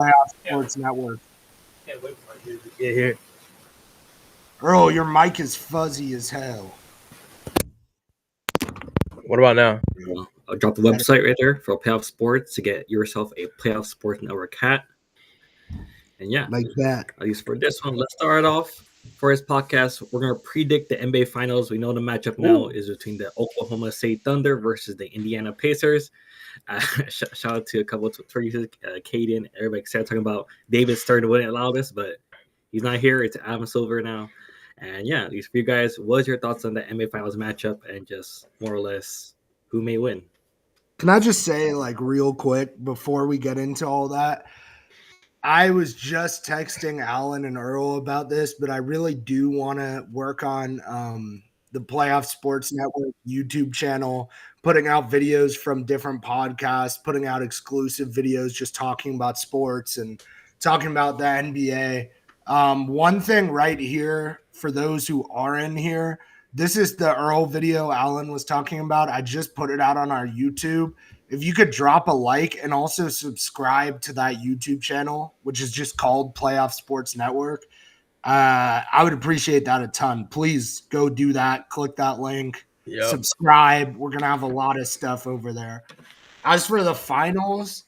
Playoff Sports Network. Can't wait for you to get here. Earl, your mic is fuzzy as hell. What about now? I'll drop the website right there for Playoff Sports to get yourself a Playoff Sports Network hat. And yeah, like that. At least for this one, let's start off. For his podcast, we're going to predict the NBA Finals. We know the matchup now is between the Oklahoma State Thunder versus the Indiana Pacers. Shout out to a couple of Twitter Kaden, everybody started talking about David Stern wouldn't allow this, but he's not here. It's Adam Silver now. And yeah, at least for you guys, what's your thoughts on the NBA Finals matchup and just more or less who may win? Can I just say, like, real quick before we get into all that? I was just texting Allan and Earl about this, but I really do want to work on the Playoff Sports Network YouTube channel, putting out videos from different podcasts, putting out exclusive videos, just talking about sports and talking about the NBA. One thing right here for those who are in here, this is the Earl video Allan was talking about. I just put it out on our YouTube. If you could drop a like and also subscribe to that YouTube channel, which is just called Playoff Sports Network, I would appreciate that a ton. Please go do that. Click that link. Subscribe. We're going to have a lot of stuff over there. As for the finals,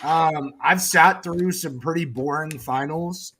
I've sat through some pretty boring finals.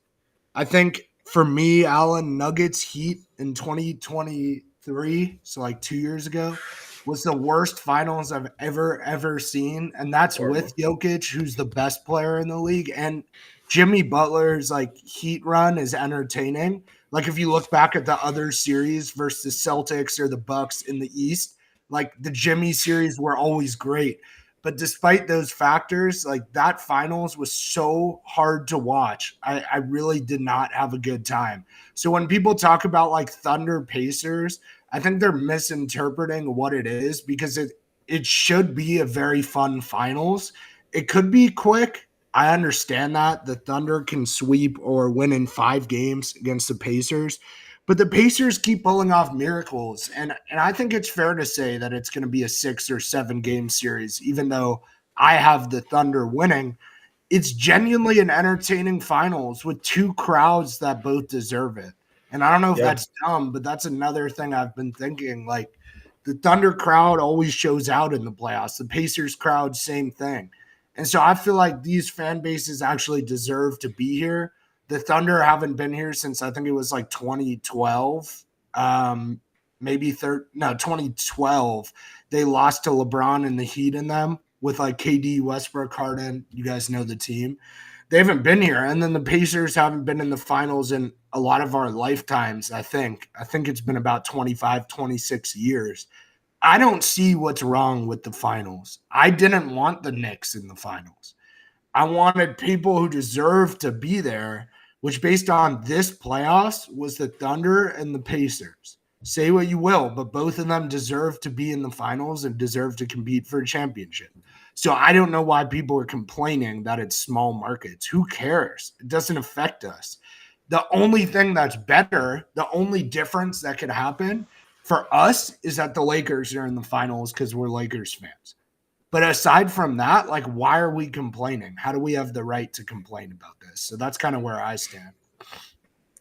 I think for me, Allan, Nuggets Heat in 2023, so like 2 years ago, was the worst finals I've ever seen. And that's with Jokic, who's the best player in the league. And Jimmy Butler's like Heat run is entertaining. Like if you look back at the other series versus the Celtics or the Bucks in the East, like the Jimmy series were always great. But despite those factors, like that finals was so hard to watch. I really did not have a good time. So when people talk about like Thunder Pacers, I think they're misinterpreting what it is because it should be a very fun finals. It could be quick. I understand that the Thunder can sweep or win in 5 games against the Pacers, but the Pacers keep pulling off miracles. And I think it's fair to say that it's going to be a 6 or 7 game series, even though I have the Thunder winning. It's genuinely an entertaining finals with 2 crowds that both deserve it. And I don't know if that's dumb, but that's another thing I've been thinking. Like the Thunder crowd always shows out in the playoffs. The Pacers crowd, same thing. And so I feel like these fan bases actually deserve to be here. The Thunder haven't been here since I think it was like 2012, 2012. They lost to LeBron and the Heat in them with like KD, Westbrook, Harden. You guys know the team. They haven't been here. And then the Pacers haven't been in the finals in a lot of our lifetimes, I think. I think it's been about 25, 26 years. I don't see what's wrong with the finals. I didn't want the Knicks in the finals. I wanted people who deserve to be there, which based on this playoffs was the Thunder and the Pacers. Say what you will, but both of them deserve to be in the finals and deserve to compete for a championship. So I don't know why people are complaining that it's small markets. Who cares? It doesn't affect us. The only thing that's better, the only difference that could happen for us is that the Lakers are in the finals because we're Lakers fans. But aside from that, like, why are we complaining? How do we have the right to complain about this? So that's kind of where I stand.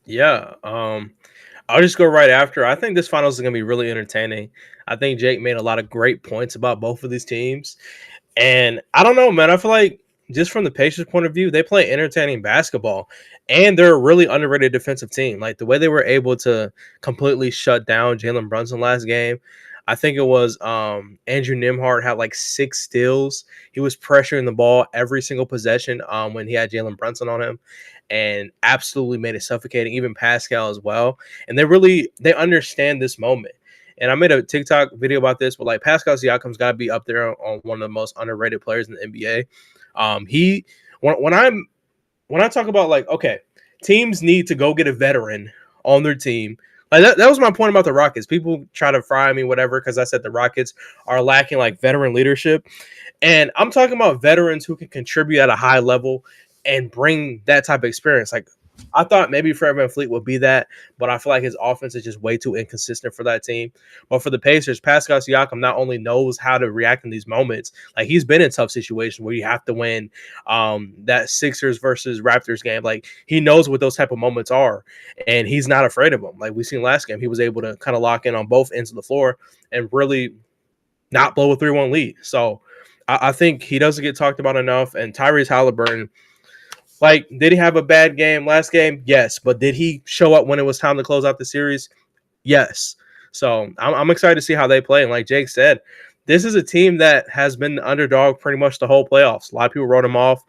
Yeah. I'll just go right after. I think this finals is going to be really entertaining. I think Jake made a lot of great points about both of these teams. And I don't know, man. I feel like just from the Pacers' point of view, they play entertaining basketball. And they're a really underrated defensive team. Like the way they were able to completely shut down Jalen Brunson last game. I think it was Andrew Nembhard had like 6 steals. He was pressuring the ball every single possession when he had Jalen Brunson on him and absolutely made it suffocating, even Pascal as well. And they understand this moment. And I made a TikTok video about this, but like Pascal Siakam's got to be up there on one of the most underrated players in the NBA. When I talk about like, okay, teams need to go get a veteran on their team. Like that was my point about the Rockets. People try to fry me, whatever, because I said the Rockets are lacking like veteran leadership. And I'm talking about veterans who can contribute at a high level and bring that type of experience. Like I thought maybe Fred VanVleet would be that, but I feel like his offense is just way too inconsistent for that team. But for the Pacers, Pascal Siakam not only knows how to react in these moments, like he's been in tough situations where you have to win that Sixers versus Raptors game. Like he knows what those type of moments are, and he's not afraid of them. Like we seen last game, he was able to kind of lock in on both ends of the floor and really not blow a 3-1 lead. So I think he doesn't get talked about enough. And Tyrese Halliburton, like, did he have a bad game last game? Yes. But did he show up when it was time to close out the series? Yes. So I'm excited to see how they play. And like Jake said, this is a team that has been the underdog pretty much the whole playoffs. A lot of people wrote them off.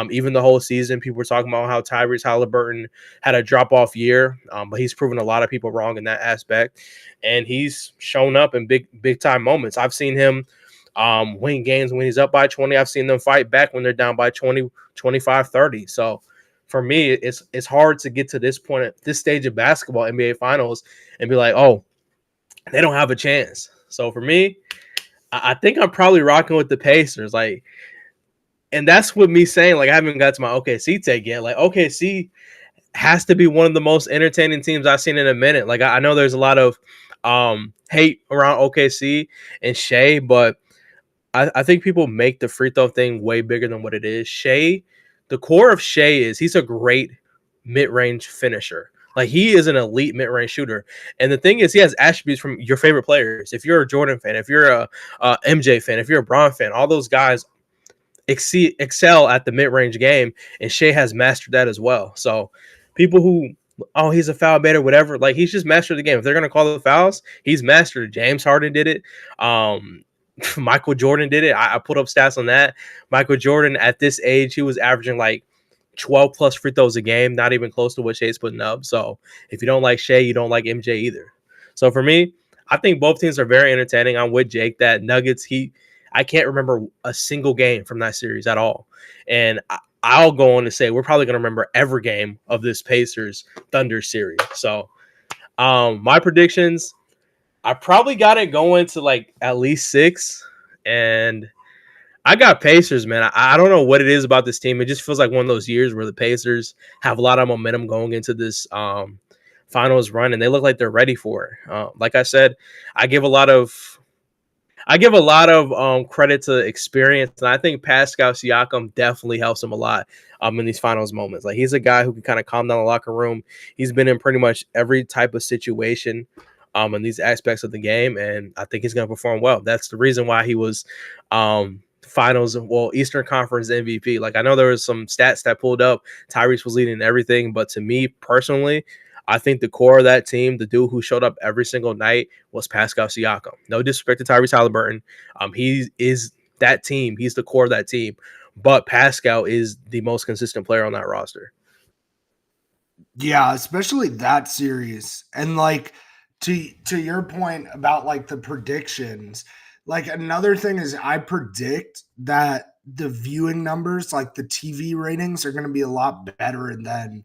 Even the whole season, people were talking about how Tyrese Halliburton had a drop-off year, but he's proven a lot of people wrong in that aspect. And he's shown up in big-time moments. I've seen him win games when he's up by 20. I've seen them fight back when they're down by 20, 25, 30. So for me, it's hard to get to this point at this stage of basketball, NBA Finals, and be like, oh, they don't have a chance. So for me, I think I'm probably rocking with the Pacers. Like, and that's with me saying, like, I haven't got to my OKC take yet. Like, OKC has to be one of the most entertaining teams I've seen in a minute. Like, I know there's a lot of hate around OKC and Shea, but I think people make the free throw thing way bigger than what it is. Shea, the core of Shea is he's a great mid-range finisher. Like, he is an elite mid-range shooter. And the thing is, he has attributes from your favorite players. If you're a Jordan fan, if you're a MJ fan, if you're a Bron fan, all those guys excel at the mid-range game, and Shea has mastered that as well. So people who, oh, he's a foul baiter, whatever, like, he's just mastered the game. If they're going to call the fouls, he's mastered it. James Harden did it. Michael Jordan did it. I put up stats on that. Michael Jordan, at this age, he was averaging like 12 plus free throws a game, not even close to what Shea's putting up. So if you don't like Shea, you don't like MJ either. So for me, I think both teams are very entertaining. I'm with Jake that Nuggets, I can't remember a single game from that series at all. And I'll go on to say we're probably going to remember every game of this Pacers Thunder series. So my predictions, I probably got it going to like at least 6. And I got Pacers, man. I don't know what it is about this team. It just feels like one of those years where the Pacers have a lot of momentum going into this finals run, and they look like they're ready for it. Like I said, I give a lot of credit to experience, and I think Pascal Siakam definitely helps him a lot in these finals moments. Like, he's a guy who can kind of calm down the locker room. He's been in pretty much every type of situation in these aspects of the game, and I think he's going to perform well. That's the reason why he was finals, Eastern Conference MVP. Like, I know there was some stats that pulled up. Tyrese was leading everything, but to me personally, I think the core of that team, the dude who showed up every single night, was Pascal Siakam. No disrespect to Tyrese Halliburton. He is that team. He's the core of that team. But Pascal is the most consistent player on that roster. Yeah, especially that series. And like to your point about like the predictions, like another thing is I predict that the viewing numbers, like the TV ratings, are going to be a lot better than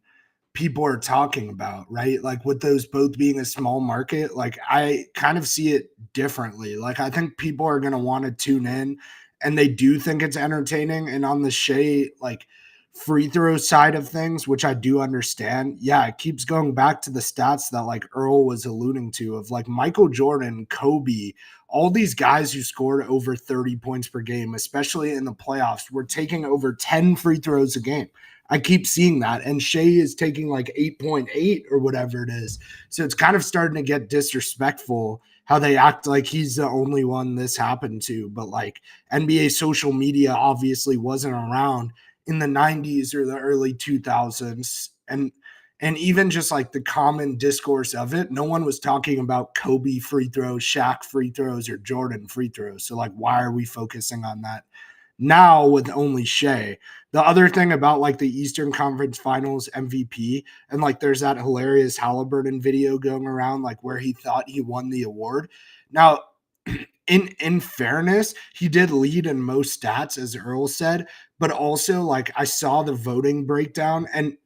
people are talking about, right? Like with those both being a small market, like I kind of see it differently. Like I think people are going to want to tune in, and they do think it's entertaining. And on the Shea, like, free throw side of things, which I do understand, yeah, it keeps going back to the stats that like Earl was alluding to of like Michael Jordan, Kobe, all these guys who scored over 30 points per game, especially in the playoffs, were taking over 10 free throws a game. I keep seeing that. And Shea is taking like 8.8 or whatever it is. So it's kind of starting to get disrespectful how they act like he's the only one this happened to. But like NBA social media obviously wasn't around in the 90s or the early 2000s. And even just like the common discourse of it, no one was talking about Kobe free throws, Shaq free throws, or Jordan free throws. So like, why are we focusing on that now with only Shea? The other thing about like the Eastern Conference Finals MVP, and like there's that hilarious Halliburton video going around like where he thought he won the award. Now, in fairness, he did lead in most stats, as Earl said, but also like I saw the voting breakdown, and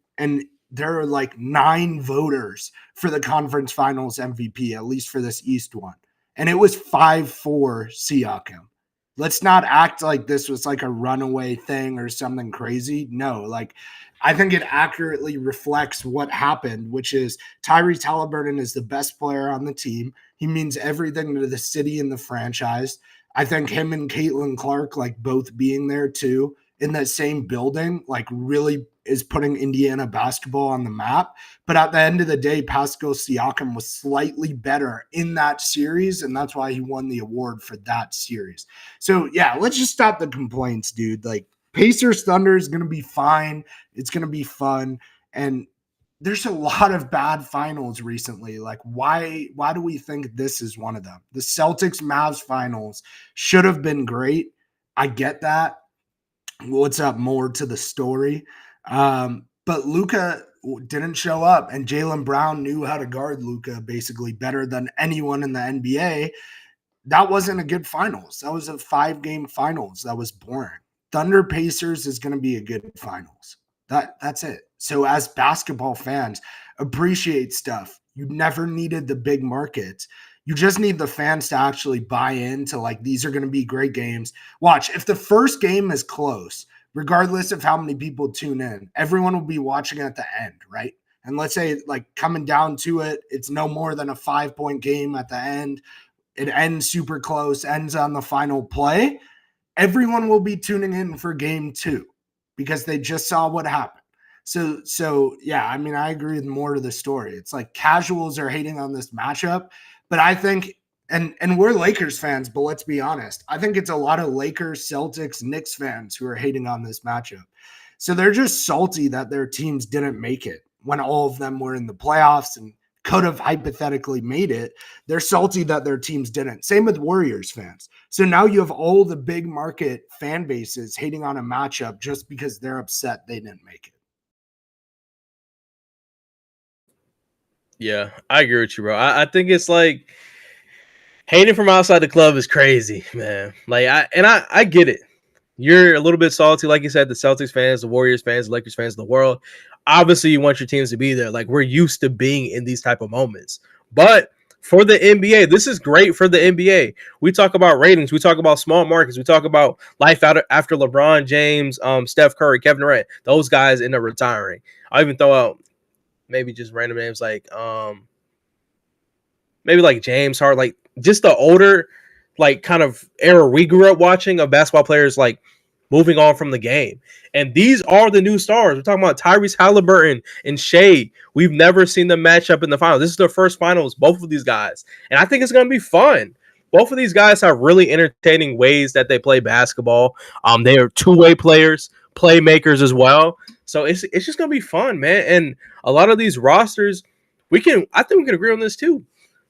there are like 9 voters for the conference finals MVP, at least for this East one. And it was 5-4 Siakam. let's not act like this was like a runaway thing or something crazy. No, like I think it accurately reflects what happened, which is Tyrese Halliburton is the best player on the team. He means everything to the city and the franchise. I think him and Caitlin Clark, like both being there too in that same building, like really is putting Indiana basketball on the map. But at the end of the day, Pascal Siakam was slightly better in that series, and that's why he won the award for that series. So, yeah, let's just stop the complaints, dude. Like, Pacers Thunder is going to be fine. It's going to be fun. And there's a lot of bad finals recently. Like, why do we think this is one of them? The Celtics Mavs finals should have been great. I get that. What's up? More to the story. But Luka didn't show up, and Jaylen Brown knew how to guard Luka basically better than anyone in the NBA. That wasn't a good finals. That was a 5-game finals. That was boring. Thunder Pacers is going to be a good finals. That's it. So as basketball fans, appreciate stuff. You never needed the big markets. You just need the fans to actually buy into like these are going to be great games. Watch, if the first game is close, regardless of how many people tune in, everyone will be watching at the end, right? And let's say like coming down to it, it's no more than a 5-point game at the end. It ends super close, ends on the final play. Everyone will be tuning in for game 2 because they just saw what happened. So yeah, I mean, I agree with more to the story. It's like casuals are hating on this matchup, but I think, and we're Lakers fans, but let's be honest, I think it's a lot of Lakers, Celtics, Knicks fans who are hating on this matchup. So they're just salty that their teams didn't make it when all of them were in the playoffs and could have hypothetically made it. They're salty that their teams didn't. Same with Warriors fans. So now you have all the big market fan bases hating on a matchup just because they're upset they didn't make it. Yeah, I agree with you, bro. I think it's like hating from outside the club is crazy, man. Like I get it. You're a little bit salty, like you said, the Celtics fans, the Warriors fans, the Lakers fans of the world. Obviously, you want your teams to be there. Like we're used to being in these type of moments. But for the NBA, this is great for the NBA. We talk about ratings. We talk about small markets. We talk about life after LeBron James, Steph Curry, Kevin Durant. Those guys end up retiring. I even throw out maybe just random names like maybe like James Harden, like just the older like kind of era we grew up watching of basketball players like moving on from the game. And these are the new stars. We're talking about Tyrese Halliburton and Shea. We've never seen them match up in the finals. This is their first finals, both of these guys. And I think it's going to be fun. Both of these guys have really entertaining ways that they play basketball. They are two-way players, playmakers as well. So it's just going to be fun, man. And a lot of these rosters, I think we can agree on this too.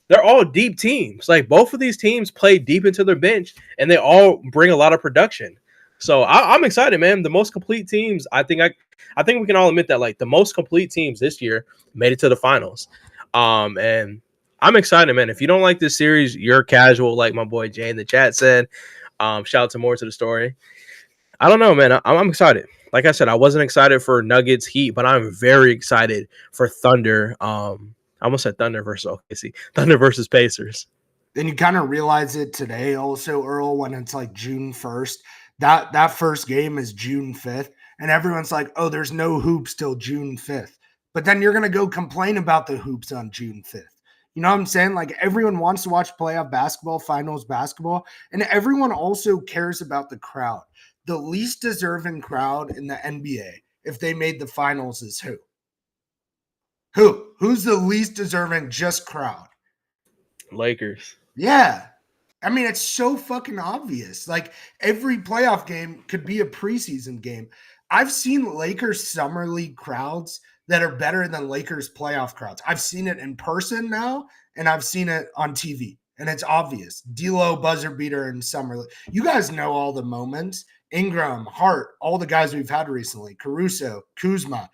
They're all deep teams. Like both of these teams play deep into their bench, and they all bring a lot of production. So I'm excited, man. The most complete teams, I think we can all admit that like the most complete teams this year made it to the finals. And I'm excited, man. If you don't like this series, you're casual, like my boy Jay in the chat said. Shout out to more to the story. I don't know, man. I'm excited. Like I said, I wasn't excited for Nuggets Heat, but I'm very excited for Thunder. I almost said Thunder versus OKC. Thunder versus Pacers. And you kind of realize it today also, Earl, when it's like June 1st. That first game is June 5th. And everyone's like, oh, there's no hoops till June 5th. But then you're going to go complain about the hoops on June 5th. You know what I'm saying? Like everyone wants to watch playoff basketball, finals basketball, and everyone also cares about the crowd. The least deserving crowd in the NBA, if they made the finals, is who? Who's the least deserving just crowd? Lakers. Yeah. I mean, it's so fucking obvious. Like every playoff game could be a preseason game. I've seen Lakers summer league crowds that are better than Lakers playoff crowds. I've seen it in person now, and I've seen it on TV, and it's obvious. D'Lo buzzer beater in summer league. You guys know all the moments. Ingram, Hart, all the guys we've had recently, Caruso, Kuzma.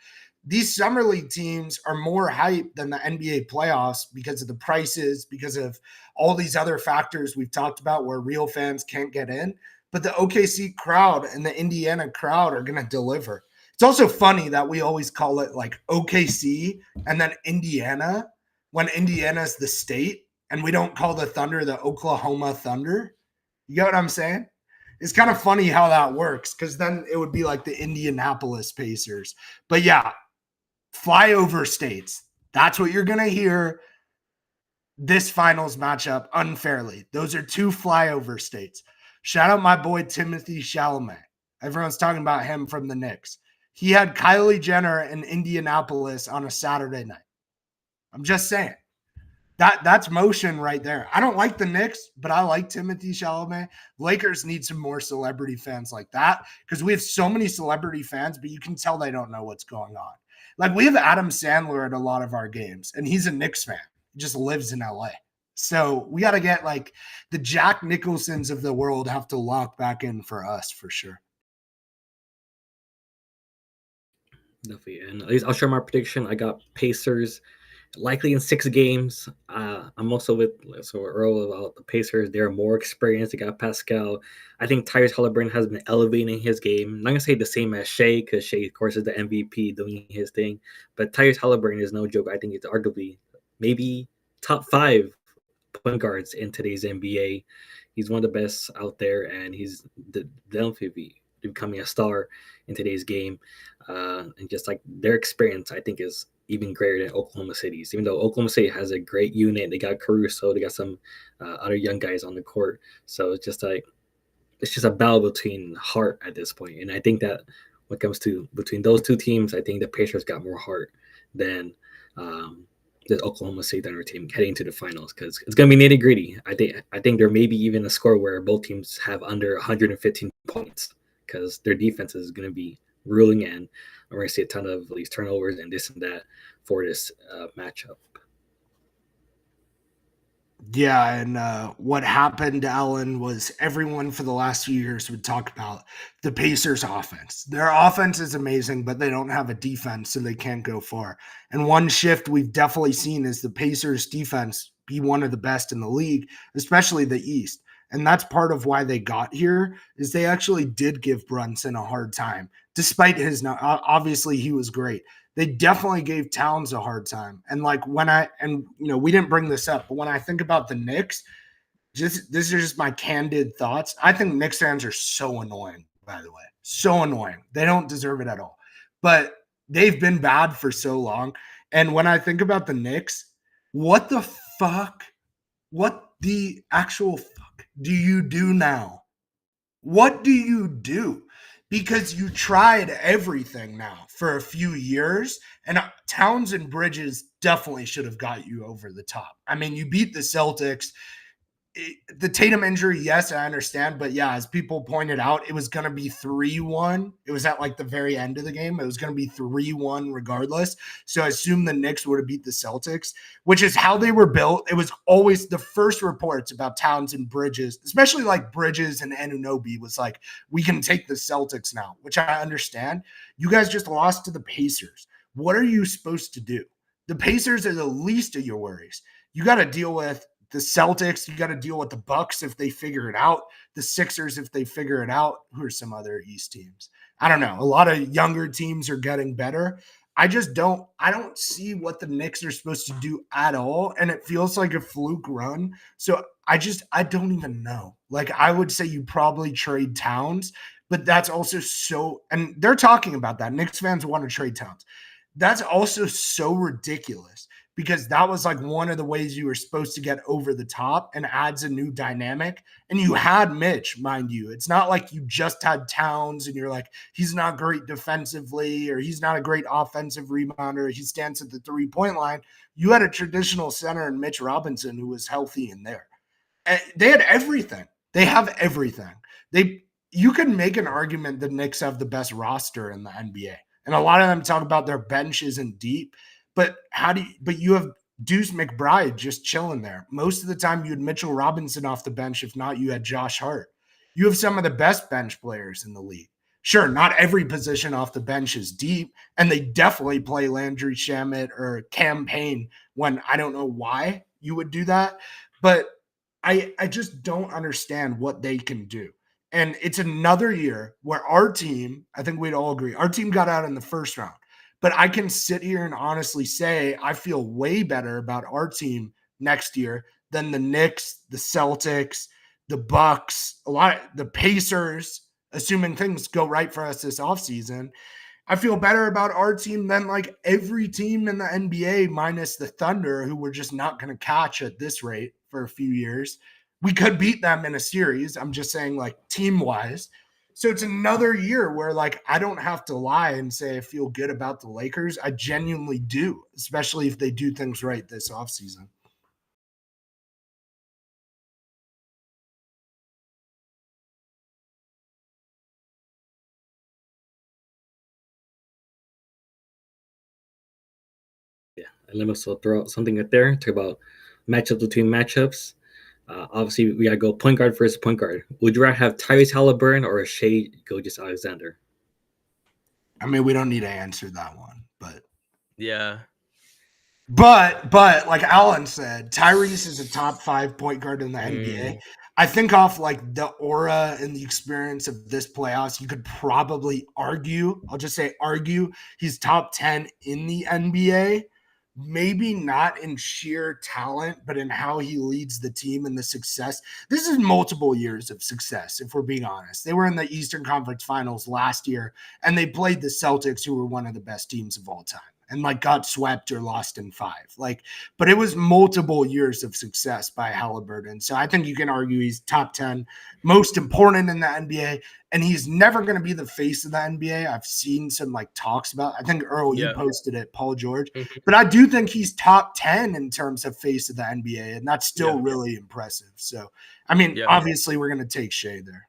These summer league teams are more hype than the NBA playoffs because of the prices, because of all these other factors we've talked about where real fans can't get in. But the OKC crowd and the Indiana crowd are going to deliver. It's also funny that we always call it like OKC and then Indiana when Indiana's the state, and we don't call the Thunder the Oklahoma Thunder. You get what I'm saying? It's kind of funny how that works because then it would be like the Indianapolis Pacers. But yeah, flyover states. That's what you're going to hear this finals matchup unfairly. Those are two flyover states. Shout out my boy Timothy Chalamet. Everyone's talking about him from the Knicks. He had Kylie Jenner in Indianapolis on a Saturday night. I'm just saying. That's motion right there. I don't like the Knicks, but I like Timothy Chalamet. Lakers need some more celebrity fans like that because we have so many celebrity fans, but you can tell they don't know what's going on. Like we have Adam Sandler at a lot of our games, and he's a Knicks fan. He just lives in LA. So we got to get like the Jack Nicholsons of the world have to lock back in for us for sure. Definitely. And at least I'll share my prediction. I got Pacers likely in 6 games. I'm also with Earl about the Pacers. They're more experienced. They got Pascal. I think Tyrese Halliburton has been elevating his game. I'm not gonna say the same as Shea because Shea, of course, is the MVP doing his thing. But Tyrese Halliburton is no joke. I think it's arguably maybe top 5 point guards in today's NBA. He's one of the best out there, and he's definitely becoming a star in today's game. And just like their experience, I think is even greater than Oklahoma City's. Even though Oklahoma City has a great unit, they got Caruso, they got some other young guys on the court. So it's just a battle between heart at this point. And I think that when it comes to between those two teams, I think the Pacers got more heart than the Oklahoma City Thunder team heading to the finals because it's going to be nitty gritty. I think there may be even a score where both teams have under 115 points because their defense is going to be ruling in. We're going to see a ton of these turnovers and this and that for this matchup. Yeah, and what happened, Allan, was everyone for the last few years would talk about the Pacers' offense. Their offense is amazing, but they don't have a defense, so they can't go far. And one shift we've definitely seen is the Pacers' defense be one of the best in the league, especially the East. And that's part of why they got here is they actually did give Brunson a hard time, despite his – obviously he was great. They definitely gave Towns a hard time. And like we didn't bring this up, but when I think about the Knicks, this is just my candid thoughts. I think Knicks fans are so annoying, by the way. So annoying. They don't deserve it at all. But they've been bad for so long. And when I think about the Knicks, what the fuck? What the actual fuck do you do now? What do you do? Because you tried everything now for a few years, and Towns and Bridges definitely should have got you over the top. I mean, you beat the Celtics. The Tatum injury, yes, I understand. But yeah, as people pointed out, it was going to be 3-1. It was at like the very end of the game. It was going to be 3-1 regardless. So I assume the Knicks would have beat the Celtics, which is how they were built. It was always the first reports about Towns and Bridges, especially like Bridges and Anunoby was like, we can take the Celtics now, which I understand. You guys just lost to the Pacers. What are you supposed to do? The Pacers are the least of your worries. You got to deal with the Celtics, you got to deal with the Bucks if they figure it out. The Sixers if they figure it out. Who are some other East teams? I don't know. A lot of younger teams are getting better. I don't see what the Knicks are supposed to do at all. And it feels like a fluke run. So I don't even know. Like I would say you probably trade Towns, but that's also and they're talking about that. Knicks fans want to trade Towns. That's also so ridiculous. Because that was like one of the ways you were supposed to get over the top and adds a new dynamic. And you had Mitch, mind you. It's not like you just had Towns and you're like, he's not great defensively or he's not a great offensive rebounder. He stands at the 3-point line. You had a traditional center in Mitch Robinson who was healthy in there. And they had everything. They have everything. You can make an argument the Knicks have the best roster in the NBA. And a lot of them talk about their bench isn't deep. But you have Deuce McBride just chilling there. Most of the time you had Mitchell Robinson off the bench. If not, you had Josh Hart. You have some of the best bench players in the league. Sure, not every position off the bench is deep, and they definitely play Landry Shamet or Cam Payne when I don't know why you would do that. But I just don't understand what they can do. And it's another year where our team, I think we'd all agree, our team got out in the first round. But I can sit here and honestly say I feel way better about our team next year than the Knicks, the Celtics, the Bucks, the Pacers, assuming things go right for us this offseason, I feel better about our team than like every team in the NBA minus the Thunder, who we're just not going to catch at this rate for a few years. We could beat them in a series. I'm just saying, like, team-wise. So it's another year where, like, I don't have to lie and say I feel good about the Lakers. I genuinely do, especially if they do things right this offseason. Yeah, and let me also throw out something right there. Talk about matchups between matchups. Obviously, we gotta go point guard versus point guard. Would you rather have Tyrese Halliburton or Shai Gilgeous-Alexander? I mean, we don't need to answer that one, but Yeah. But like Allan said, Tyrese is a top 5 point guard in the NBA. I think off like the aura and the experience of this playoffs, you could probably argue, I'll just say argue, he's top 10 in the NBA. Maybe not in sheer talent, but in how he leads the team and the success. This is multiple years of success, if we're being honest. They were in the Eastern Conference Finals last year, and they played the Celtics, who were one of the best teams of all time, and like got swept or lost in 5. Like, but it was multiple years of success by Halliburton. So I think you can argue he's top 10, most important in the NBA, and he's never going to be the face of the NBA. I've seen some like talks about, I think Earl, you posted it, Paul George, but I do think he's top 10 in terms of face of the NBA, and that's still really impressive. So, I mean, obviously we're going to take Shai there.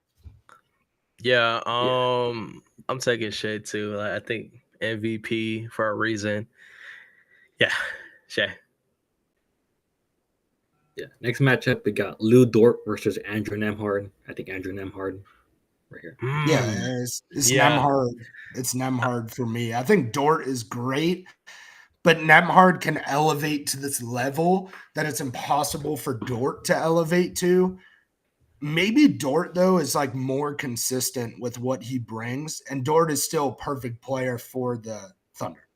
Yeah. I'm taking Shai too. Like, I think MVP for a reason. Yeah, Shai. Yeah. Next matchup, we got Lou Dort versus Andrew Nembhard. I think Andrew Nembhard right here. Yeah, it's Nembhard. It's Nembhard for me. I think Dort is great, but Nembhard can elevate to this level that it's impossible for Dort to elevate to. Maybe Dort, though, is like more consistent with what he brings, and Dort is still a perfect player for the Thunder.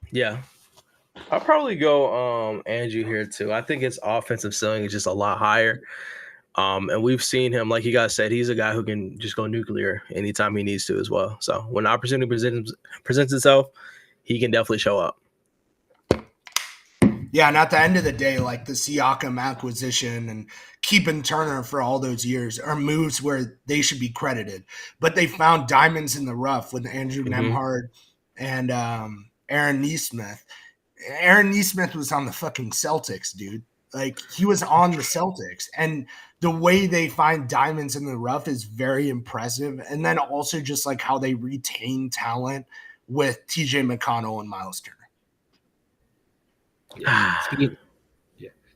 Yeah. I'll probably go Andrew here too. I think his offensive ceiling is just a lot higher. And we've seen him, like you guys said, he's a guy who can just go nuclear anytime he needs to as well. So when the opportunity presents itself, he can definitely show up. Yeah, and at the end of the day, like the Siakam acquisition and keeping Turner for all those years are moves where they should be credited. But they found diamonds in the rough with Andrew Nembhard and Aaron Nesmith. Aaron Nesmith was on the fucking Celtics, dude. Like, he was on the Celtics. And the way they find diamonds in the rough is very impressive. And then also just like how they retain talent with TJ McConnell and Miles Turner. Yeah.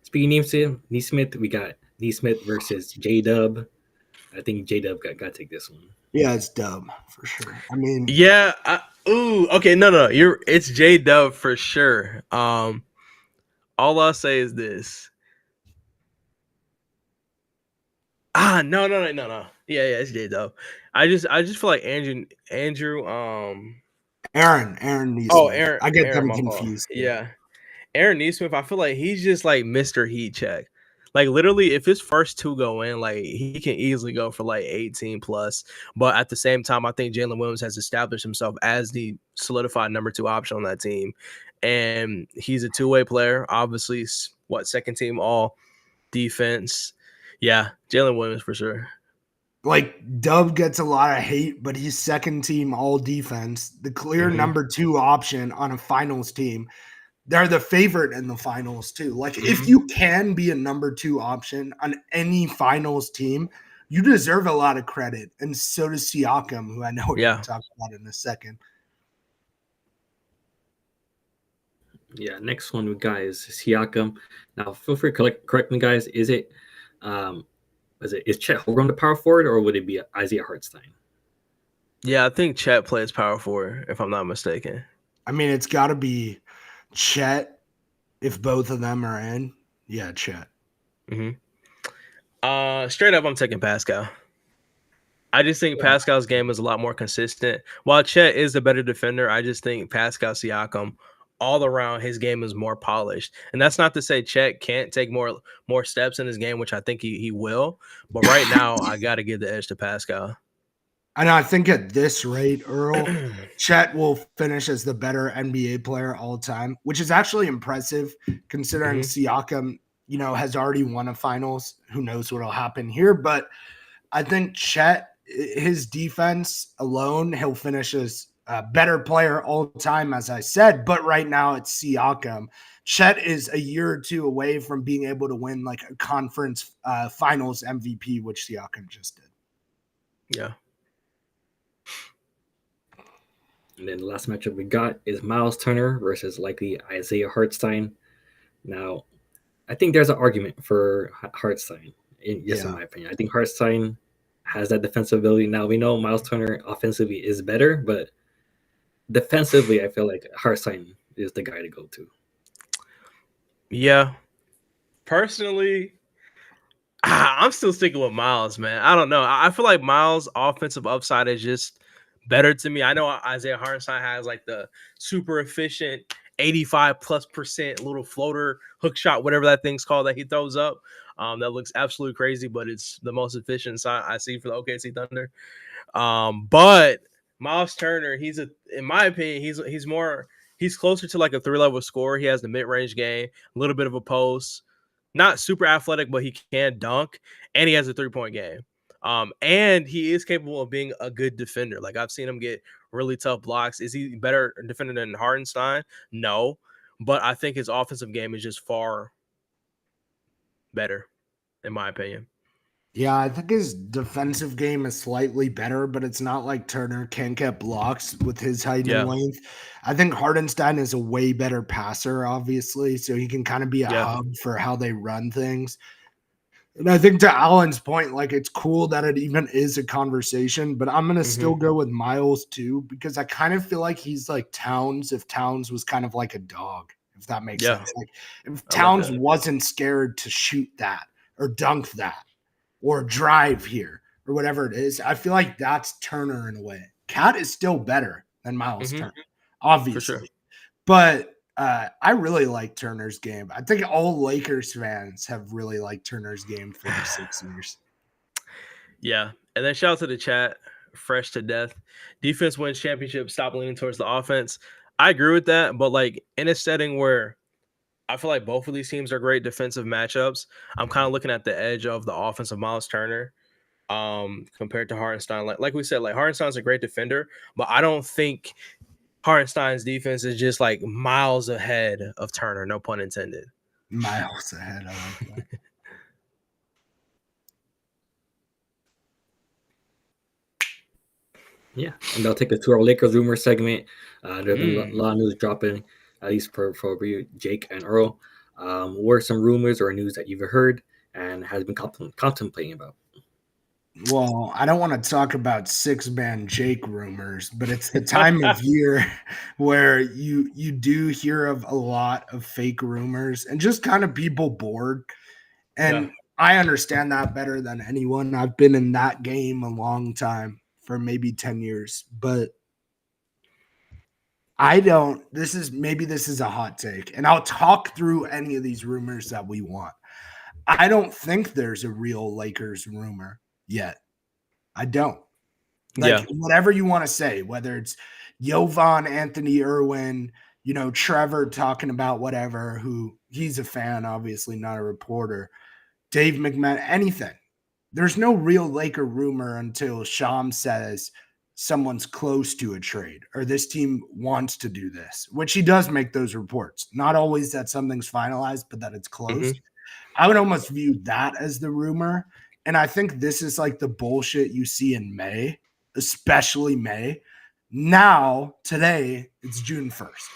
Speaking of Nesmith, we got Nesmith versus J-Dub. I think J-Dub got to take this one. Yeah, it's Dub for sure. I mean, okay, no, it's J-Dub for sure. All I'll say is this. No. Yeah, it's J-Dub. I just feel like Aaron Nesmith. Oh, Aaron. I get Aaron, them confused. Yeah. Aaron Nesmith, I feel like he's just like Mr. Heat Check. Like, literally, if his first 2 go in, like, he can easily go for like 18 plus. But at the same time, I think Jalen Williams has established himself as the solidified number 2 option on that team. And he's a two-way player. Obviously, second team all defense. Yeah, Jalen Williams for sure. Like, Dub gets a lot of hate, but he's second team all defense, the clear number 2 option on a finals team. They're the favorite in the finals too. Like, if you can be a number 2 option on any finals team, you deserve a lot of credit. And so does Siakam, who I know we're going to talk about in a second. Yeah, next one we got is Siakam. Now, feel free to correct me, guys. Is Chet Holmgren the power forward, or would it be Isaiah Hartenstein? Yeah, I think Chet plays power forward, if I'm not mistaken. I mean, it's got to be Chet if both of them are in. Yeah, Chet. Straight up, I'm taking Pascal. I just think Pascal's game is a lot more consistent. While Chet is the better defender, I just think Pascal Siakam all around his game is more polished. And that's not to say Chet can't take more steps in his game, which I think he will. But right now, I got to give the edge to Pascal. And I think at this rate, Earl, Chet will finish as the better NBA player all time, which is actually impressive considering Siakam, has already won a finals. Who knows what'll happen here? But I think Chet, his defense alone, he'll finish as a better player all time, as I said. But right now it's Siakam. Chet is a year or two away from being able to win like a conference finals MVP, which Siakam just did. Yeah. And then the last matchup we got is Miles Turner versus likely Isaiah Hartenstein. Now, I think there's an argument for Hartenstein, in my opinion. I think Hartenstein has that defensive ability. Now, we know Miles Turner offensively is better, but defensively, I feel like Hartenstein is the guy to go to. Yeah. Personally, I'm still sticking with Miles, man. I don't know. I feel like Miles' offensive upside is just better to me. I know Isaiah Hartenstein has like the super efficient 85+% little floater hook shot, whatever that thing's called that he throws up. That looks absolutely crazy, but it's the most efficient side I see for the OKC Thunder. But Miles Turner, in my opinion, he's closer to like a 3-level scorer. He has the mid-range game, a little bit of a post, not super athletic, but he can dunk, and he has a 3-point game. And he is capable of being a good defender. Like I've seen him get really tough blocks. Is he better defender than Hartenstein? No, but I think his offensive game is just far better, in my opinion. Yeah, I think his defensive game is slightly better, but it's not like Turner can't get blocks with his height and length. I think Hartenstein is a way better passer, obviously, so he can kind of be a hub for how they run things. And I think to Allan's point, like it's cool that it even is a conversation, but I'm going to still go with Miles too, because I kind of feel like he's like Towns if Towns was kind of like a dog, if that makes sense. Like if Towns wasn't scared to shoot that or dunk that or drive here or whatever it is, I feel like that's Turner in a way. Cat is still better than Miles Turner, obviously. For sure. But I really like Turner's game. I think all Lakers fans have really liked Turner's game for the 6 years. Yeah. And then shout out to the chat, fresh to death. Defense wins championship, stop leaning towards the offense. I agree with that, but like in a setting where I feel like both of these teams are great defensive matchups, I'm kind of looking at the edge of the offense of Miles Turner compared to Hartenstein. Like we said, like Hartenstein's a great defender, but I don't think Hartenstein's defense is just like miles ahead of Turner, no pun intended. Miles ahead, I like that. Yeah, and they'll take us to our Lakers rumor segment. There's been a lot of news dropping, at least for Jake and Earl. What are some rumors or news that you've heard and has been contemplating about? Well, I don't want to talk about 6-man Jake rumors, but it's the time of year where you do hear of a lot of fake rumors and just kind of people bored. And I understand that better than anyone. I've been in that game a long time, for maybe 10 years, but this is a hot take, and I'll talk through any of these rumors that we want. I don't think there's a real Lakers rumor yet. I don't. Whatever you want to say, whether it's Jovan, Anthony Irwin, Trevor talking about whatever, who he's a fan, obviously not a reporter, Dave McMahon, anything. There's no real Laker rumor until Sham says someone's close to a trade or this team wants to do this, which he does make those reports. Not always that something's finalized, but that it's close. I would almost view that as the rumor. And I think this is like the bullshit you see in May, especially May. Now, today, it's June 1st.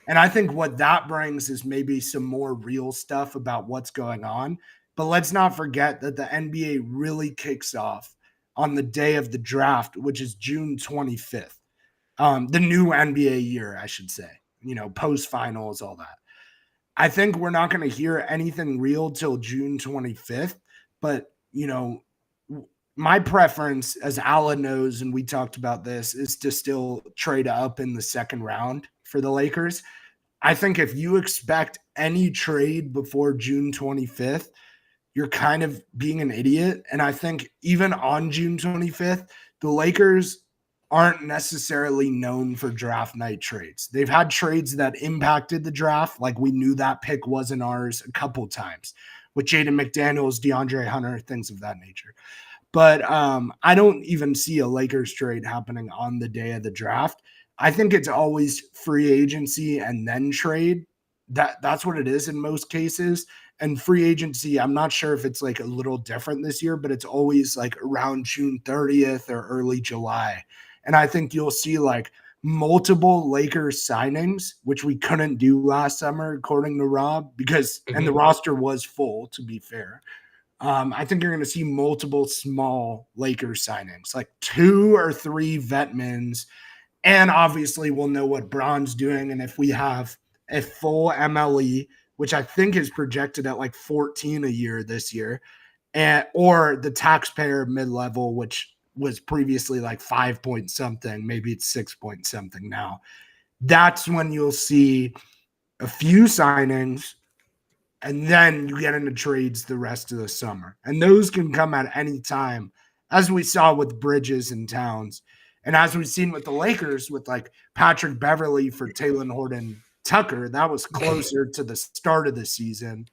And I think what that brings is maybe some more real stuff about what's going on. But let's not forget that the NBA really kicks off on the day of the draft, which is June 25th. The new NBA year, I should say, post-finals, all that. I think we're not going to hear anything real till June 25th. But, my preference, as Allan knows, and we talked about this, is to still trade up in the second round for the Lakers. I think if you expect any trade before June 25th, you're kind of being an idiot. And I think even on June 25th, the Lakers aren't necessarily known for draft night trades. They've had trades that impacted the draft. Like we knew that pick wasn't ours a couple times with Jaden McDaniels, DeAndre Hunter, things of that nature. But I don't even see a Lakers trade happening on the day of the draft. I think it's always free agency and then trade. That's what it is in most cases. And free agency, I'm not sure if it's like a little different this year, but it's always like around June 30th or early July. And I think you'll see like multiple Lakers signings, which we couldn't do last summer, according to Rob, because and the roster was full, to be fair. I think you're going to see multiple small Lakers signings, like 2 or 3 vetmans. And obviously, we'll know what Braun's doing. And if we have a full MLE, which I think is projected at like 14 a year this year, or the taxpayer mid-level, which was previously like 5 point something, maybe it's 6 point something now. That's when you'll see a few signings, and then you get into trades the rest of the summer. And those can come at any time, as we saw with Bridges and Towns. And as we've seen with the Lakers, with like Patrick Beverley for Taylor Horton Tucker, that was closer to the start of the season.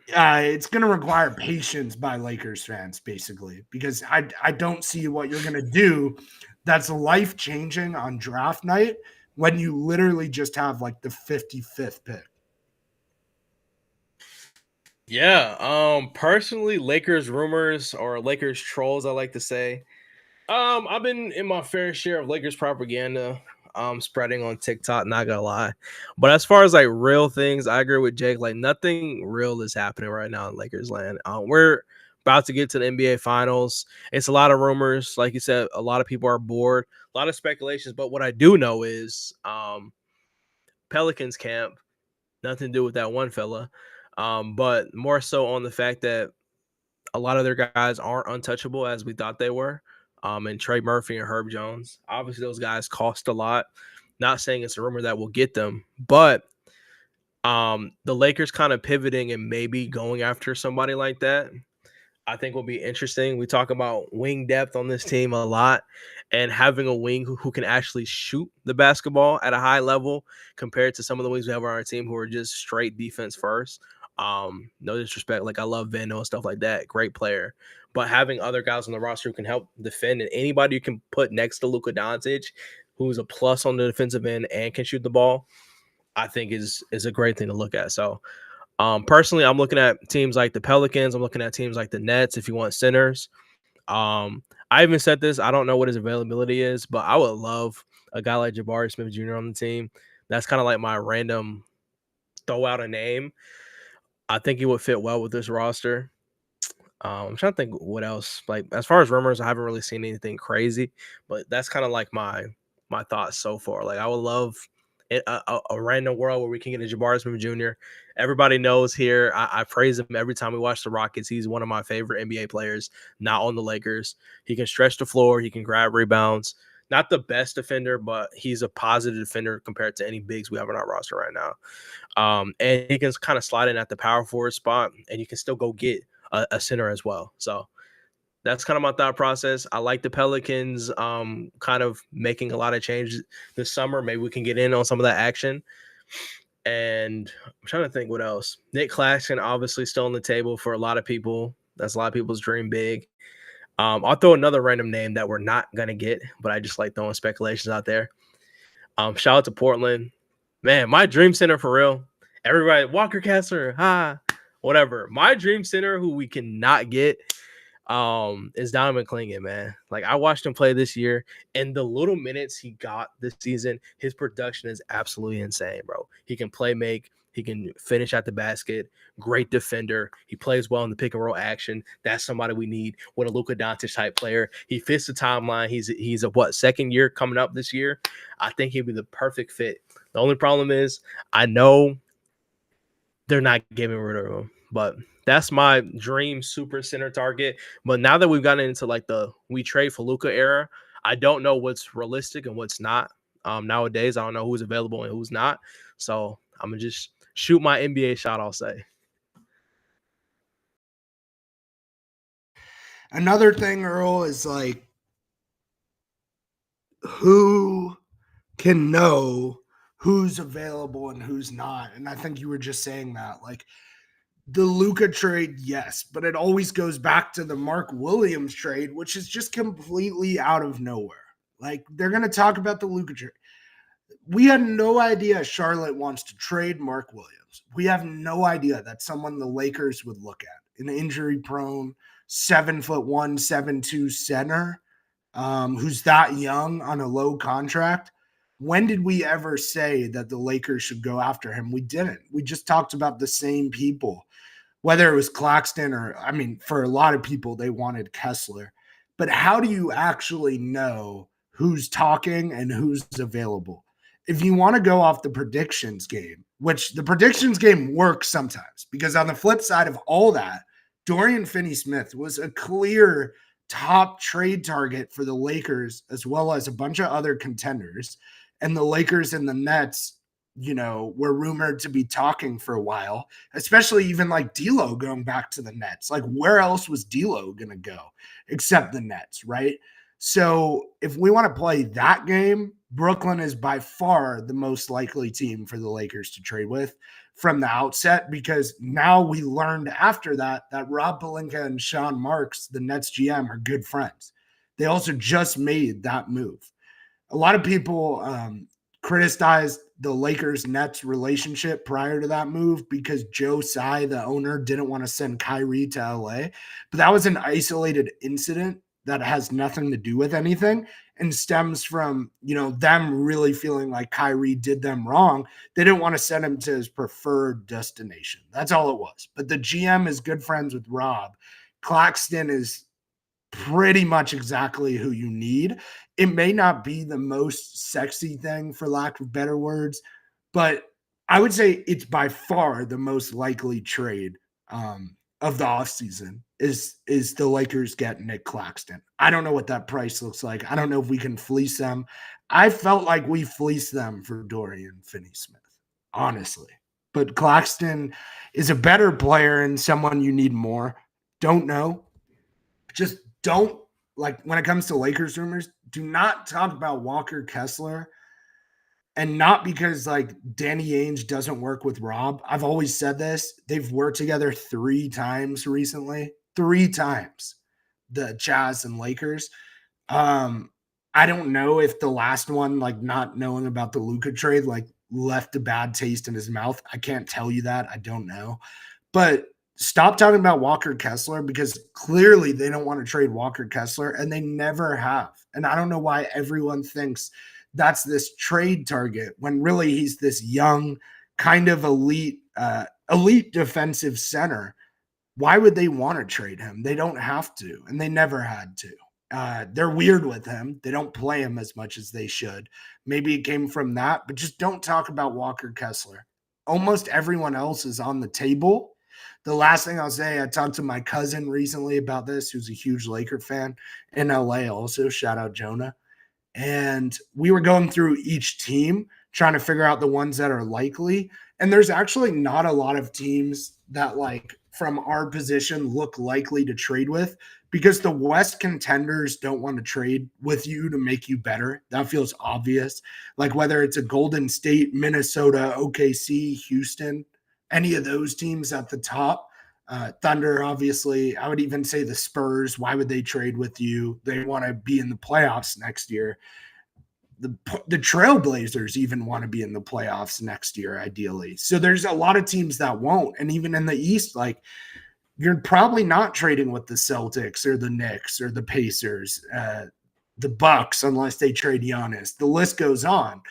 It's going to require patience by Lakers fans, basically, because I don't see what you're going to do that's life-changing on draft night when you literally just have like the 55th pick. Yeah, personally, Lakers rumors or Lakers trolls, I like to say. I've been in my fair share of Lakers propaganda, spreading on TikTok, not gonna lie. But as far as like real things, I agree with Jake. Like nothing real is happening right now in Lakers land. We're about to get to the NBA Finals. It's a lot of rumors, like you said. A lot of people are bored. A lot of speculations. But what I do know is, Pelicans camp, nothing to do with that one fella. But more so on the fact that a lot of their guys aren't untouchable as we thought they were. And Trey Murphy and Herb Jones. Obviously, those guys cost a lot. Not saying it's a rumor that will get them, but the Lakers kind of pivoting and maybe going after somebody like that, I think will be interesting. We talk about wing depth on this team a lot, and having a wing who can actually shoot the basketball at a high level compared to some of the wings we have on our team who are just straight defense first. No disrespect, like I love Vando and stuff like that, great player, but having other guys on the roster who can help defend, and anybody you can put next to Luka Doncic, who's a plus on the defensive end and can shoot the ball, I think is a great thing to look at. So personally, I'm looking at teams like the Pelicans. I'm looking at teams like the Nets if you want centers. I even said this. I don't know what his availability is, but I would love a guy like Jabari Smith Jr. on the team. That's kind of like my random throw out a name. I think he would fit well with this roster. I'm trying to think what else. Like as far as rumors, I haven't really seen anything crazy, but that's kind of like my thoughts so far. Like I would love a random world where we can get a Jabari Smith Jr. Everybody knows here. I praise him every time we watch the Rockets. He's one of my favorite NBA players, not on the Lakers. He can stretch the floor. He can grab rebounds. Not the best defender, but he's a positive defender compared to any bigs we have on our roster right now. And he can kind of slide in at the power forward spot, and you can still go get a center as well. So that's kind of my thought process. I like the Pelicans kind of making a lot of changes this summer. Maybe we can get in on some of that action. And I'm trying to think what else. Nick Claxton obviously still on the table for a lot of people. That's a lot of people's dream big. I'll throw another random name that we're not going to get, but I just like throwing speculations out there. Shout out to Portland. Man, my dream center for real. Everybody, Walker Kessler, whatever. My dream center who we cannot get is Donovan Clingan, man. Like I watched him play this year, and the little minutes he got this season, his production is absolutely insane, bro. He can play make, he can finish at the basket, great defender. He plays well in the pick and roll action. That's somebody we need with a Luka Doncic type player. He fits the timeline. He's a second year coming up this year. I think he'd be the perfect fit. The only problem is I know they're not getting rid of him, but that's my dream super center target. But now that we've gotten into like the we trade for Luka era, I don't know what's realistic and what's not. Nowadays, I don't know who's available and who's not. So I'm gonna just shoot my NBA shot, I'll say. Another thing, Earl, is like, who can know who's available and who's not? And I think you were just saying that. Like, the Luka trade, yes, but it always goes back to the Mark Williams trade, which is just completely out of nowhere. Like, they're going to talk about the Luka trade. We had no idea Charlotte wants to trade Mark Williams. We have no idea that's someone the Lakers would look at. An injury-prone, 7'1", 7'2" center who's that young on a low contract. When did we ever say that the Lakers should go after him? We didn't. We just talked about the same people, whether it was Claxton or, I mean, for a lot of people, they wanted Kessler. But how do you actually know who's talking and who's available? If you want to go off the predictions game, which the predictions game works sometimes, because on the flip side of all that, Dorian Finney-Smith was a clear top trade target for the Lakers, as well as a bunch of other contenders. And the Lakers and the Nets, were rumored to be talking for a while, especially even like D'Lo going back to the Nets. Like, where else was D'Lo going to go except the Nets, right? So if we want to play that game, Brooklyn is by far the most likely team for the Lakers to trade with from the outset, because now we learned after that Rob Pelinka and Sean Marks, the Nets GM, are good friends. They also just made that move. A lot of people criticized the Lakers-Nets relationship prior to that move because Joe Tsai, the owner, didn't want to send Kyrie to LA. But that was an isolated incident that has nothing to do with anything and stems from, them really feeling like Kyrie did them wrong. They didn't want to send him to his preferred destination. That's all it was. But the GM is good friends with Rob. Claxton is pretty much exactly who you need. It may not be the most sexy thing, for lack of better words, but I would say it's by far the most likely trade of the offseason is the Lakers get Nick Claxton. I don't know what that price looks like. I don't know if we can fleece them. I felt like we fleeced them for Dorian Finney-Smith, honestly. But Claxton is a better player and someone you need more. Don't know. Just don't, like, when it comes to Lakers rumors, do not talk about Walker Kessler. And not because, like, Danny Ainge doesn't work with Rob. I've always said this. They've worked together 3 times recently. 3 times. The Jazz and Lakers. I don't know if the last one, like, not knowing about the Luka trade, like, left a bad taste in his mouth. I can't tell you that. I don't know. But stop talking about Walker Kessler, because clearly they don't want to trade Walker Kessler, and they never have. And I don't know why everyone thinks that's this trade target when really he's this young, kind of elite defensive center. Why would they want to trade him? They don't have to, and they never had to. They're weird with him. They don't play him as much as they should. Maybe it came from that, but just don't talk about Walker Kessler. Almost everyone else is on the table. The last thing I'll say, I talked to my cousin recently about this, who's a huge Laker fan in LA also. Shout out Jonah. And we were going through each team, trying to figure out the ones that are likely. And there's actually not a lot of teams that, like, from our position look likely to trade with, because the West contenders don't want to trade with you to make you better. That feels obvious. Like, whether it's a Golden State, Minnesota, OKC, Houston, any of those teams at the top. Thunder, obviously. I would even say the Spurs. Why would they trade with you? They want to be in the playoffs next year. The Trailblazers even want to be in the playoffs next year, ideally. So there's a lot of teams that won't. And even in the East, like, you're probably not trading with the Celtics or the Knicks or the Pacers, the Bucks, unless they trade Giannis. The list goes on.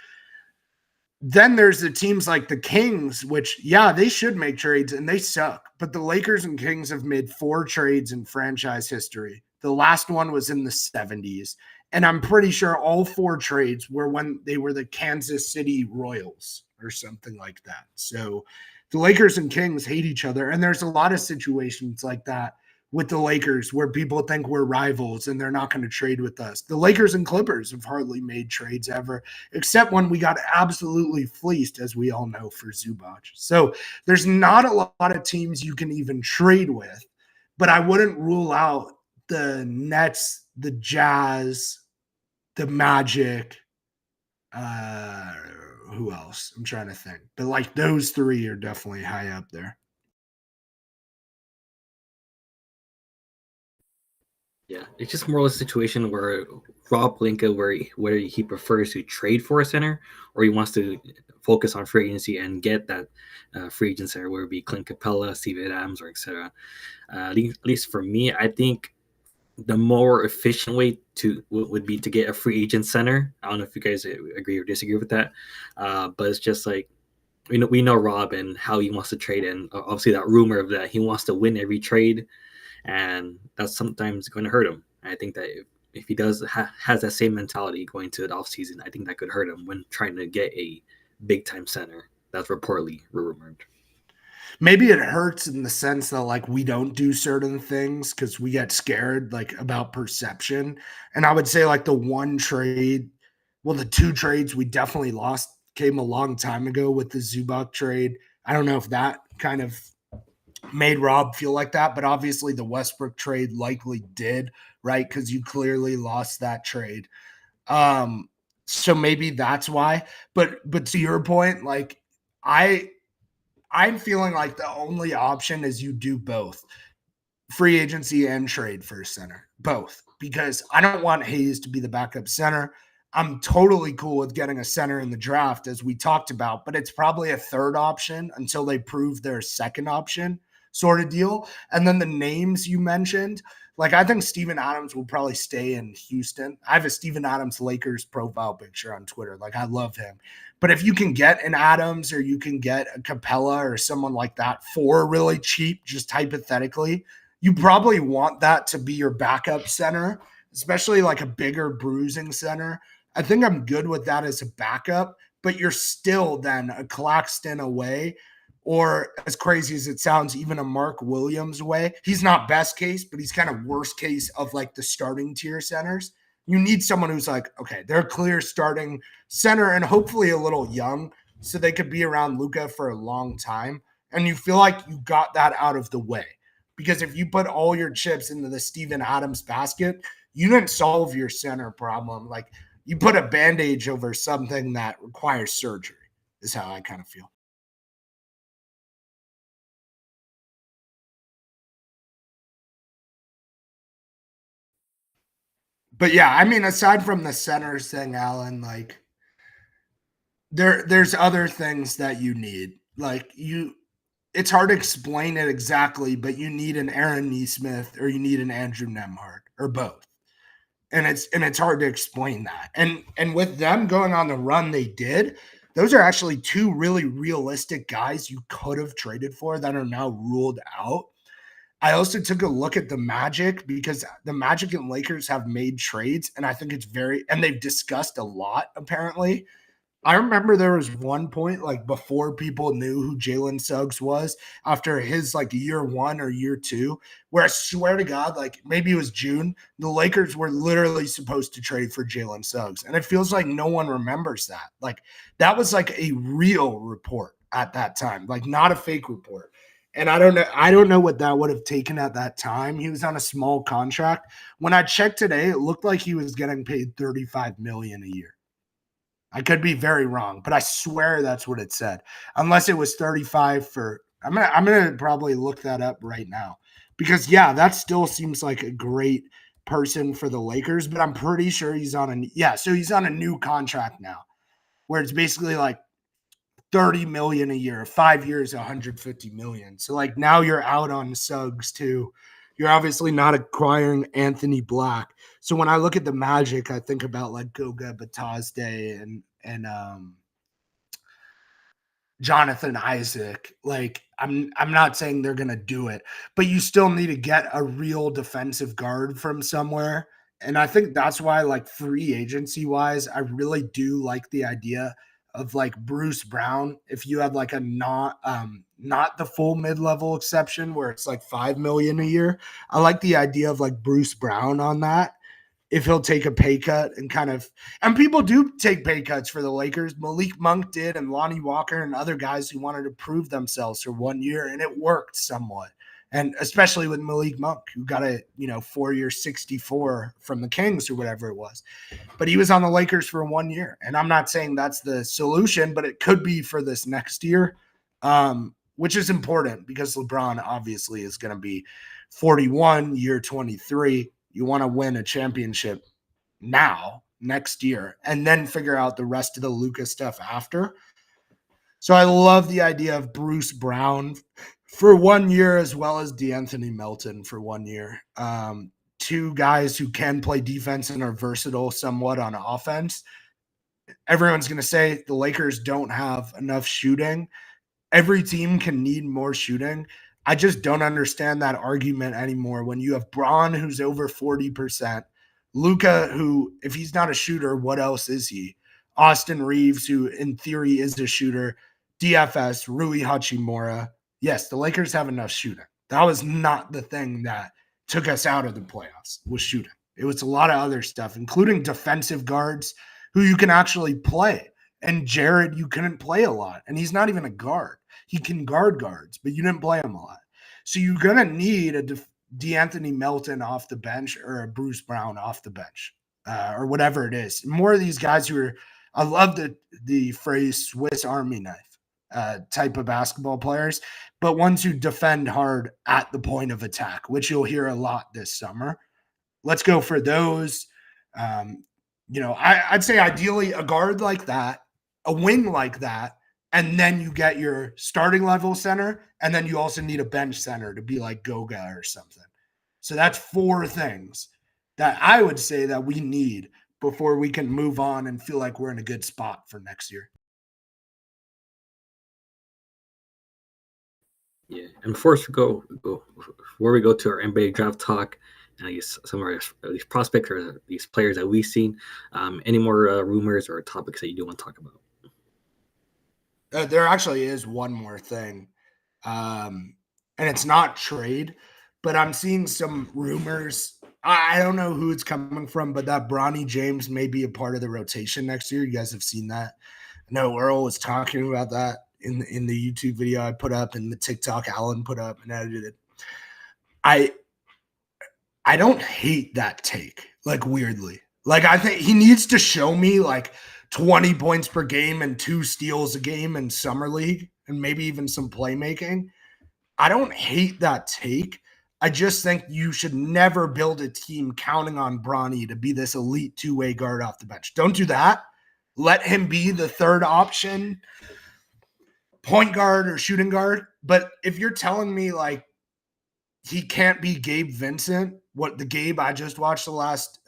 Then there's the teams like the Kings, which, yeah, they should make trades, and they suck. But the Lakers and Kings have made 4 trades in franchise history. The last one was in the 70s. And I'm pretty sure all 4 trades were when they were the Kansas City Royals or something like that. So the Lakers and Kings hate each other. And there's a lot of situations like that with the Lakers, where people think we're rivals and they're not going to trade with us. The Lakers and Clippers have hardly made trades ever, except when we got absolutely fleeced, as we all know, for Zubac. So there's not a lot of teams you can even trade with, but I wouldn't rule out the Nets, the Jazz, the Magic. Who else? I'm trying to think. But like those three are definitely high up there. Yeah, it's just more of a situation where Rob Pelinka, whether he prefers to trade for a center or he wants to focus on free agency and get that free agent center, whether it be Clint Capella, Steven Adams, or etc. At least for me, I think the more efficient way would be to get a free agent center. I don't know if you guys agree or disagree with that, but it's just like we know Rob and how he wants to trade, and obviously that rumor of that he wants to win every trade. And that's sometimes going to hurt him. And I think that if he does has that same mentality going to the offseason, I think that could hurt him when trying to get a big time center that's reportedly rumored. Maybe it hurts in the sense that like we don't do certain things because we get scared like about perception. And I would say like the two trades we definitely lost came a long time ago with the Zubac trade. I don't know if that kind of made Rob feel like that, but obviously the Westbrook trade likely did, right? Because you clearly lost that trade. So maybe that's why. But to your point, like I'm feeling like the only option is you do both free agency and trade for a center, both, because I don't want Hayes to be the backup center. I'm totally cool with getting a center in the draft, as we talked about, but it's probably a third option until they prove their second option sort of deal. And then the names you mentioned, like I think Steven Adams will probably stay in Houston. I have a Steven Adams Lakers profile picture on Twitter. Like I love him. But if you can get an Adams or you can get a Capella or someone like that for really cheap, just hypothetically, you probably want that to be your backup center, especially like a bigger bruising center. I think I'm good with that as a backup, but you're still then a Claxton away, or as crazy as it sounds, even a Mark Williams away. He's not best case, but he's kind of worst case of like the starting tier centers. You need someone who's like, okay, they're clear starting center and hopefully a little young so they could be around Luka for a long time. And you feel like you got that out of the way. Because if you put all your chips into the Steven Adams basket, you didn't solve your center problem. Like you put a bandage over something that requires surgery, is how I kind of feel. But yeah, I mean, aside from the centers thing, Allan, like there's other things that you need. Like it's hard to explain it exactly, but you need an Aaron Nesmith or you need an Andrew Nemhard or both. And it's hard to explain that. And with them going on the run they did, those are actually two really realistic guys you could have traded for that are now ruled out. I also took a look at the Magic because the Magic and Lakers have made trades, and I think and they've discussed a lot apparently. I remember there was one point like before people knew who Jalen Suggs was after his like year one or year two, where I swear to God, like maybe it was June, the Lakers were literally supposed to trade for Jalen Suggs. And it feels like no one remembers that. Like that was like a real report at that time, like not a fake report. And I don't know what that would have taken at that time. He was on a small contract. When I checked today, it looked like he was getting paid $35 million a year. I could be very wrong, but I swear that's what it said. Unless it was 35 for I'm gonna probably look that up right now. Because yeah, that still seems like a great person for the Lakers, but I'm pretty sure he's on a new contract now where it's basically like 30 million a year, 5 years, 150 million. So like now you're out on Suggs too. You're obviously not acquiring Anthony Black. So when I look at the Magic, I think about like Goga Batazde and Jonathan Isaac. Like I'm not saying they're gonna do it, but you still need to get a real defensive guard from somewhere. And I think that's why, like free agency wise, I really do like the idea of like Bruce Brown. If you had like a not the full mid-level exception where it's like $5 million a year, I like the idea of like Bruce Brown on that. If he'll take a pay cut and and people do take pay cuts for the Lakers. Malik Monk did, and Lonnie Walker and other guys who wanted to prove themselves for 1 year, and it worked somewhat. And especially with Malik Monk, who got a 4-year 64 from the Kings or whatever it was. But he was on the Lakers for 1 year. And I'm not saying that's the solution, but it could be for this next year, which is important because LeBron obviously is going to be 41, year 23. You want to win a championship now, next year, and then figure out the rest of the Luka stuff after. So I love the idea of Bruce Brown for 1 year, as well as DeAnthony Melton for 1 year. Two guys who can play defense and are versatile somewhat on offense. Everyone's going to say the Lakers don't have enough shooting. Every team can need more shooting. I just don't understand that argument anymore when you have Braun, who's over 40%, Luka, who, if he's not a shooter, what else is he? Austin Reeves, who in theory is a shooter, DFS, Rui Hachimura. Yes, the Lakers have enough shooting. That was not the thing that took us out of the playoffs, was shooting. It was a lot of other stuff, including defensive guards who you can actually play. And Jared, you couldn't play a lot, and he's not even a guard. He can guard guards, but you didn't play him a lot. So you're going to need a DeAnthony Melton off the bench or a Bruce Brown off the bench or whatever it is. More of these guys who are, I love the phrase Swiss Army knife type of basketball players, but ones who defend hard at the point of attack, which you'll hear a lot this summer. Let's go for those. I'd say ideally a guard like that, a wing like that, and then you get your starting level center, and then you also need a bench center to be like Goga or something. So that's 4 things that I would say that we need before we can move on and feel like we're in a good spot for next year. Yeah, and before we go to our NBA draft talk, and I guess some of these prospects or these players that we've seen, any more rumors or topics that you do want to talk about? There actually is one more thing, and it's not trade, but I'm seeing some rumors. I don't know who it's coming from, but that Bronny James may be a part of the rotation next year. You guys have seen that. I know Earl was talking about that in the YouTube video I put up and the TikTok Allan put up and edited. I don't hate that take, like weirdly. Like I think he needs to show me like 20 points per game and 2 steals a game in summer league and maybe even some playmaking. I don't hate that take. I just think you should never build a team counting on Bronny to be this elite 2-way guard off the bench. Don't do that. Let him be the third option, point guard or shooting guard. But if you're telling me like he can't be Gabe Vincent, what the Gabe I just watched the last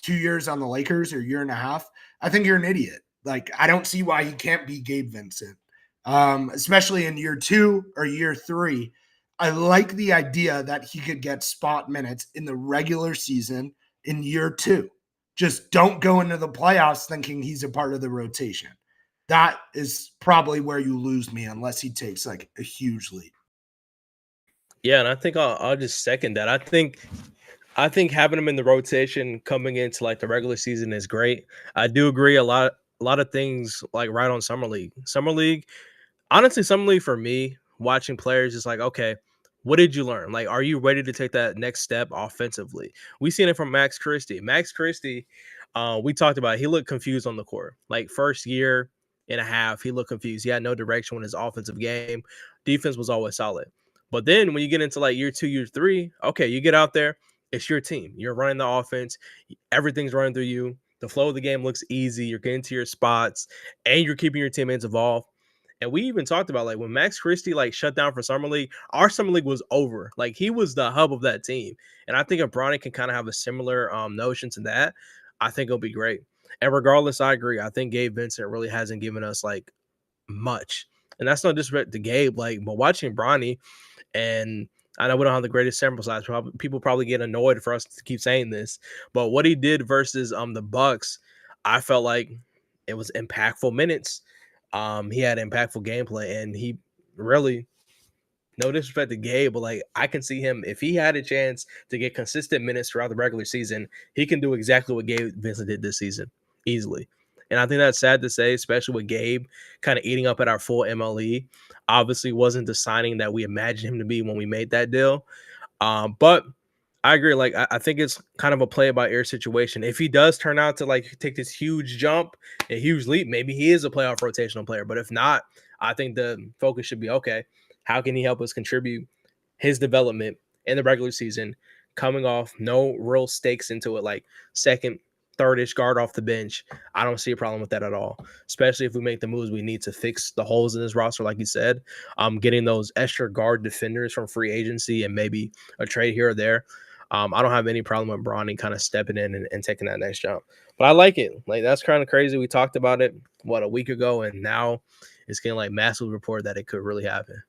2 years on the Lakers or year and a half, I think you're an idiot. Like, I don't see why he can't be Gabe Vincent, especially in year 2 or year 3. I like the idea that he could get spot minutes in the regular season in year 2. Just don't go into the playoffs thinking he's a part of the rotation. That is probably where you lose me unless he takes like a huge lead. Yeah, and I think I'll just second that. I think having him in the rotation coming into like the regular season is great. I do agree a lot of things like right on Summer League. Honestly, Summer League for me, watching players is like, okay, what did you learn? Like, are you ready to take that next step offensively? We seen it from Max Christie. We talked about it. He looked confused on the court. Like first year and a half, he looked confused. He had no direction with his offensive game. Defense was always solid. But then when you get into like year 2, year 3, okay, you get out there, it's your team. You're running the offense. Everything's running through you. The flow of the game looks easy. You're getting to your spots, and you're keeping your teammates involved. And we even talked about like when Max Christie like shut down for Summer League, our Summer League was over. Like he was the hub of that team. And I think if Bronny can kind of have a similar notion to that, I think it'll be great. And regardless, I agree. I think Gabe Vincent really hasn't given us like much. And that's not disrespect to Gabe, like, but watching Bronny, and I know we don't have the greatest sample size. People probably get annoyed for us to keep saying this, but what he did versus the Bucks, I felt like it was impactful minutes. He had impactful gameplay, and he really, no disrespect to Gabe, but like I can see him if he had a chance to get consistent minutes throughout the regular season, he can do exactly what Gabe Vincent did this season easily. And I think that's sad to say, especially with Gabe kind of eating up at our full MLE. Obviously, wasn't the signing that we imagined him to be when we made that deal. But I agree. Like, I think it's kind of a play by ear situation. If he does turn out to like take this huge jump, a huge leap, maybe he is a playoff rotational player. But if not, I think the focus should be, okay, how can he help us contribute his development in the regular season, coming off no real stakes into it, like second, third-ish guard off the bench. I don't see a problem with that at all, especially if we make the moves we need to fix the holes in this roster, like you said. Getting those extra guard defenders from free agency and maybe a trade here or there. I don't have any problem with Bronny kind of stepping in and taking that next jump. But I like it. Like, that's kind of crazy. We talked about it, a week ago, and now it's getting like massive report that it could really happen.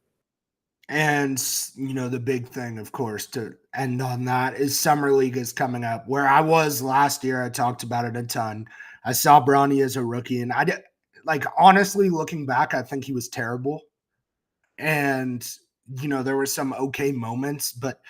And, the big thing, of course, to end on that is Summer League is coming up. Where I was last year, I talked about it a ton. I saw Bronny as a rookie, and I did, like, honestly, looking back, I think he was terrible. And, there were some okay moments, but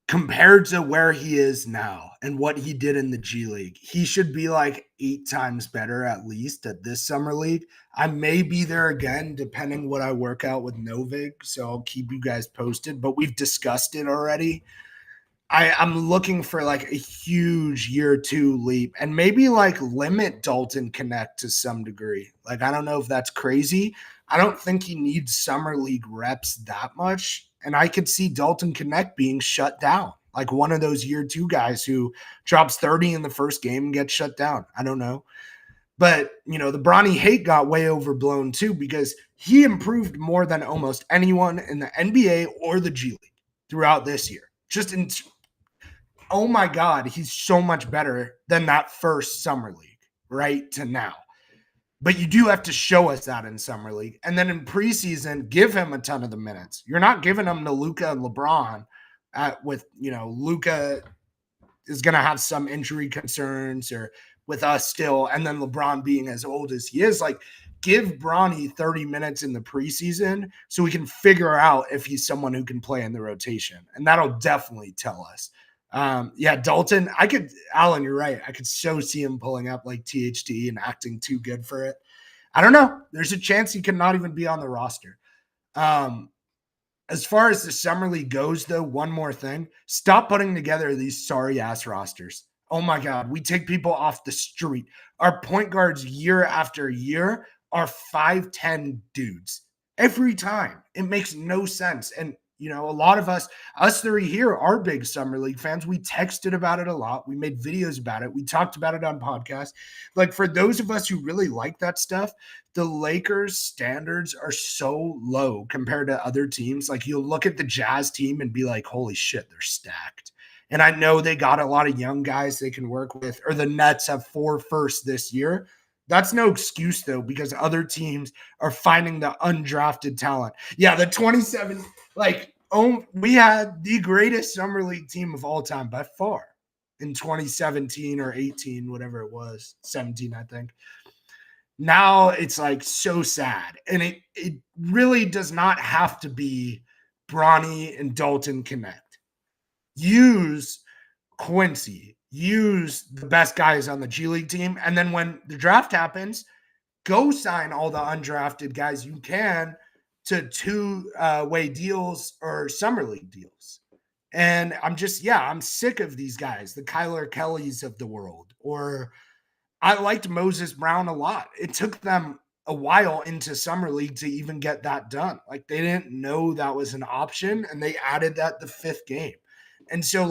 compared to where he is now and what he did in the G League, he should be like 8 times better at least at this Summer League. I may be there again, depending what I work out with Novig, so I'll keep you guys posted, but we've discussed it already. I'm looking for like a huge year 2 leap and maybe like limit Dalton Connect to some degree. Like, I don't know if that's crazy. I don't think he needs Summer League reps that much. And I could see Dalton Connect being shut down, like one of those year 2 guys who drops 30 in the first game and gets shut down. I don't know. But, the Bronny hate got way overblown too, because he improved more than almost anyone in the NBA or the G League throughout this year. Oh my God, he's so much better than that first Summer League, right, to now. But you do have to show us that in Summer League. And then in preseason, give him a ton of the minutes. You're not giving him to Luka and LeBron Luka is going to have some injury concerns or with us still. And then LeBron being as old as he is, like, give Bronny 30 minutes in the preseason so we can figure out if he's someone who can play in the rotation. And that'll definitely tell us. Dalton, Allan, you're right. I could so see him pulling up like THT and acting too good for it. I don't know. There's a chance he could not even be on the roster. As far as the Summer League goes, though, one more thing. Stop putting together these sorry-ass rosters. Oh, my God. We take people off the street. Our point guards year after year are 5'10" dudes. Every time. It makes no sense. And a lot of us 3 here are big Summer League fans. We texted about it a lot. We made videos about it. We talked about it on podcasts. Like, for those of us who really like that stuff, the Lakers standards are so low compared to other teams. Like, you'll look at the Jazz team and be like, holy shit, they're stacked. And I know they got a lot of young guys they can work with, or the Nets have 4 firsts this year. That's no excuse, though, because other teams are finding the undrafted talent. Yeah, the 27, we had the greatest Summer League team of all time by far in 2017 or 18, whatever it was, 17, I think. Now it's like so sad. And it really does not have to be Bronny and Dalton Connect. Use Quincy. Use the best guys on the G League team. And then when the draft happens, go sign all the undrafted guys you can to 2-way deals or Summer League deals. And I'm sick of these guys, the Kyler Kellys of the world. Or I liked Moses Brown a lot. It took them a while into Summer League to even get that done. Like, they didn't know that was an option, and they added that the 5th game. And so,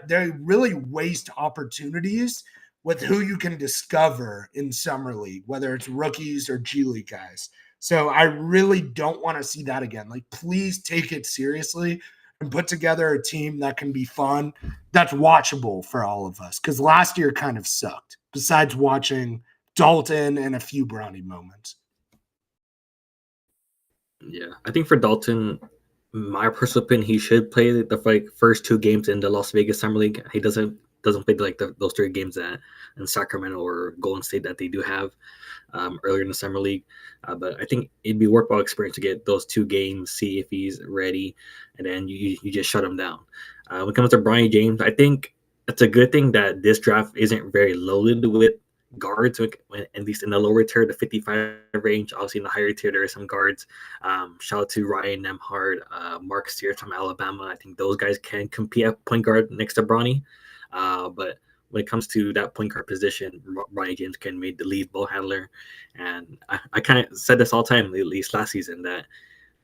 they really waste opportunities with who you can discover in Summer League, whether it's rookies or G League guys. So I really don't want to see that again. Like, please take it seriously and put together a team that can be fun, that's watchable for all of us. Because last year kind of sucked, besides watching Dalton and a few Bronny moments. Yeah, I think for Dalton, my personal opinion, he should play the first 2 games in the Las Vegas Summer League. He doesn't doesn't play like those 3 games that in Sacramento or Golden State that they do have earlier in the summer league. But I think it'd be worthwhile experience to get those 2 games, see if he's ready, and then you just shut him down. When it comes to Bronny James, I think it's a good thing that this draft isn't very loaded with guards, at least in the lower tier, the 55 range. Obviously, in the higher tier, there are some guards. Shout out to Ryan Nemhard, Mark Sears from Alabama. I think those guys can compete at point guard next to Bronny. But when it comes to that point guard position, Bronny James can make the lead ball handler. And I kind of said this all the time, at least last season, that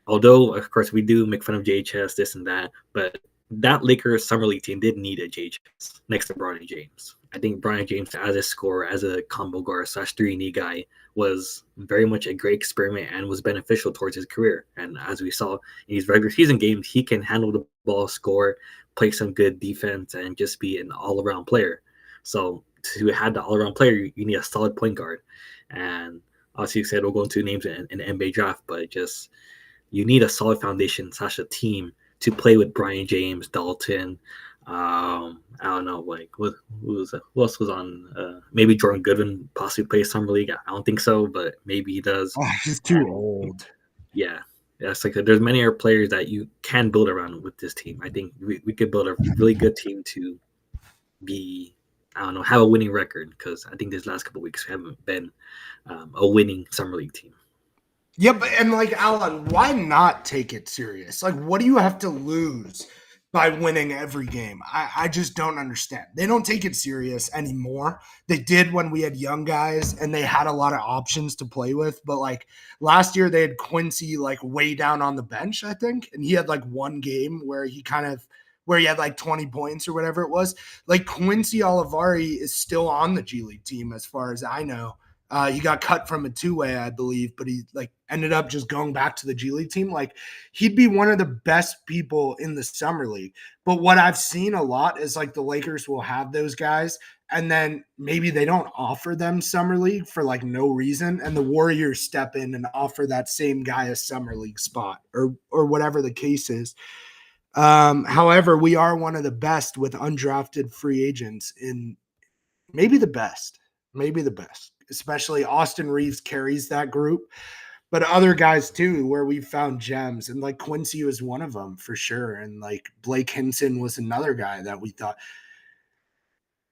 although, of course, we do make fun of JHS, this and that, but that Lakers summer league team did need a JHS next to Bronny James. I think Bronny James, as a scorer, as a combo guard / 3-and-D guy, was very much a great experiment and was beneficial towards his career. And as we saw in these regular season games, he can handle the ball, score, play some good defense, and just be an all-around player. So to have the all-around player, you need a solid point guard. And obviously, you said we'll go into names in the NBA draft, but just you need a solid foundation / a team to play with Bronny James, Dalton. I don't know, like who else was on? Maybe Jordan Goodwin possibly plays summer league. I don't think so, but maybe he does. Oh, he's too old. Yeah, it's like there's many other players that you can build around with this team. I think we could build a really good team to be, I don't know, have a winning record, because I think these last couple of weeks we haven't been a winning summer league team. Yeah, but and like Allan, why not take it serious? Like, what do you have to lose by winning every game? I just don't understand. They don't take it serious anymore. They did when we had young guys and they had a lot of options to play with. But like last year, they had Quincy like way down on the bench, I think, and he had like one game where he had like 20 points or whatever it was. Like Quincy Olivari is still on the G League team, as far as I know. He got cut from a 2-way, I believe, but he like ended up just going back to the G League team. Like he'd be one of the best people in the summer league. But what I've seen a lot is like the Lakers will have those guys and then maybe they don't offer them summer league for like no reason. And the Warriors step in and offer that same guy a summer league spot or whatever the case is. However, we are one of the best with undrafted free agents in maybe the best, especially Austin Reeves carries that group, but other guys too, where we found gems, and like Quincy was one of them for sure. And like Blake Hinson was another guy that we thought,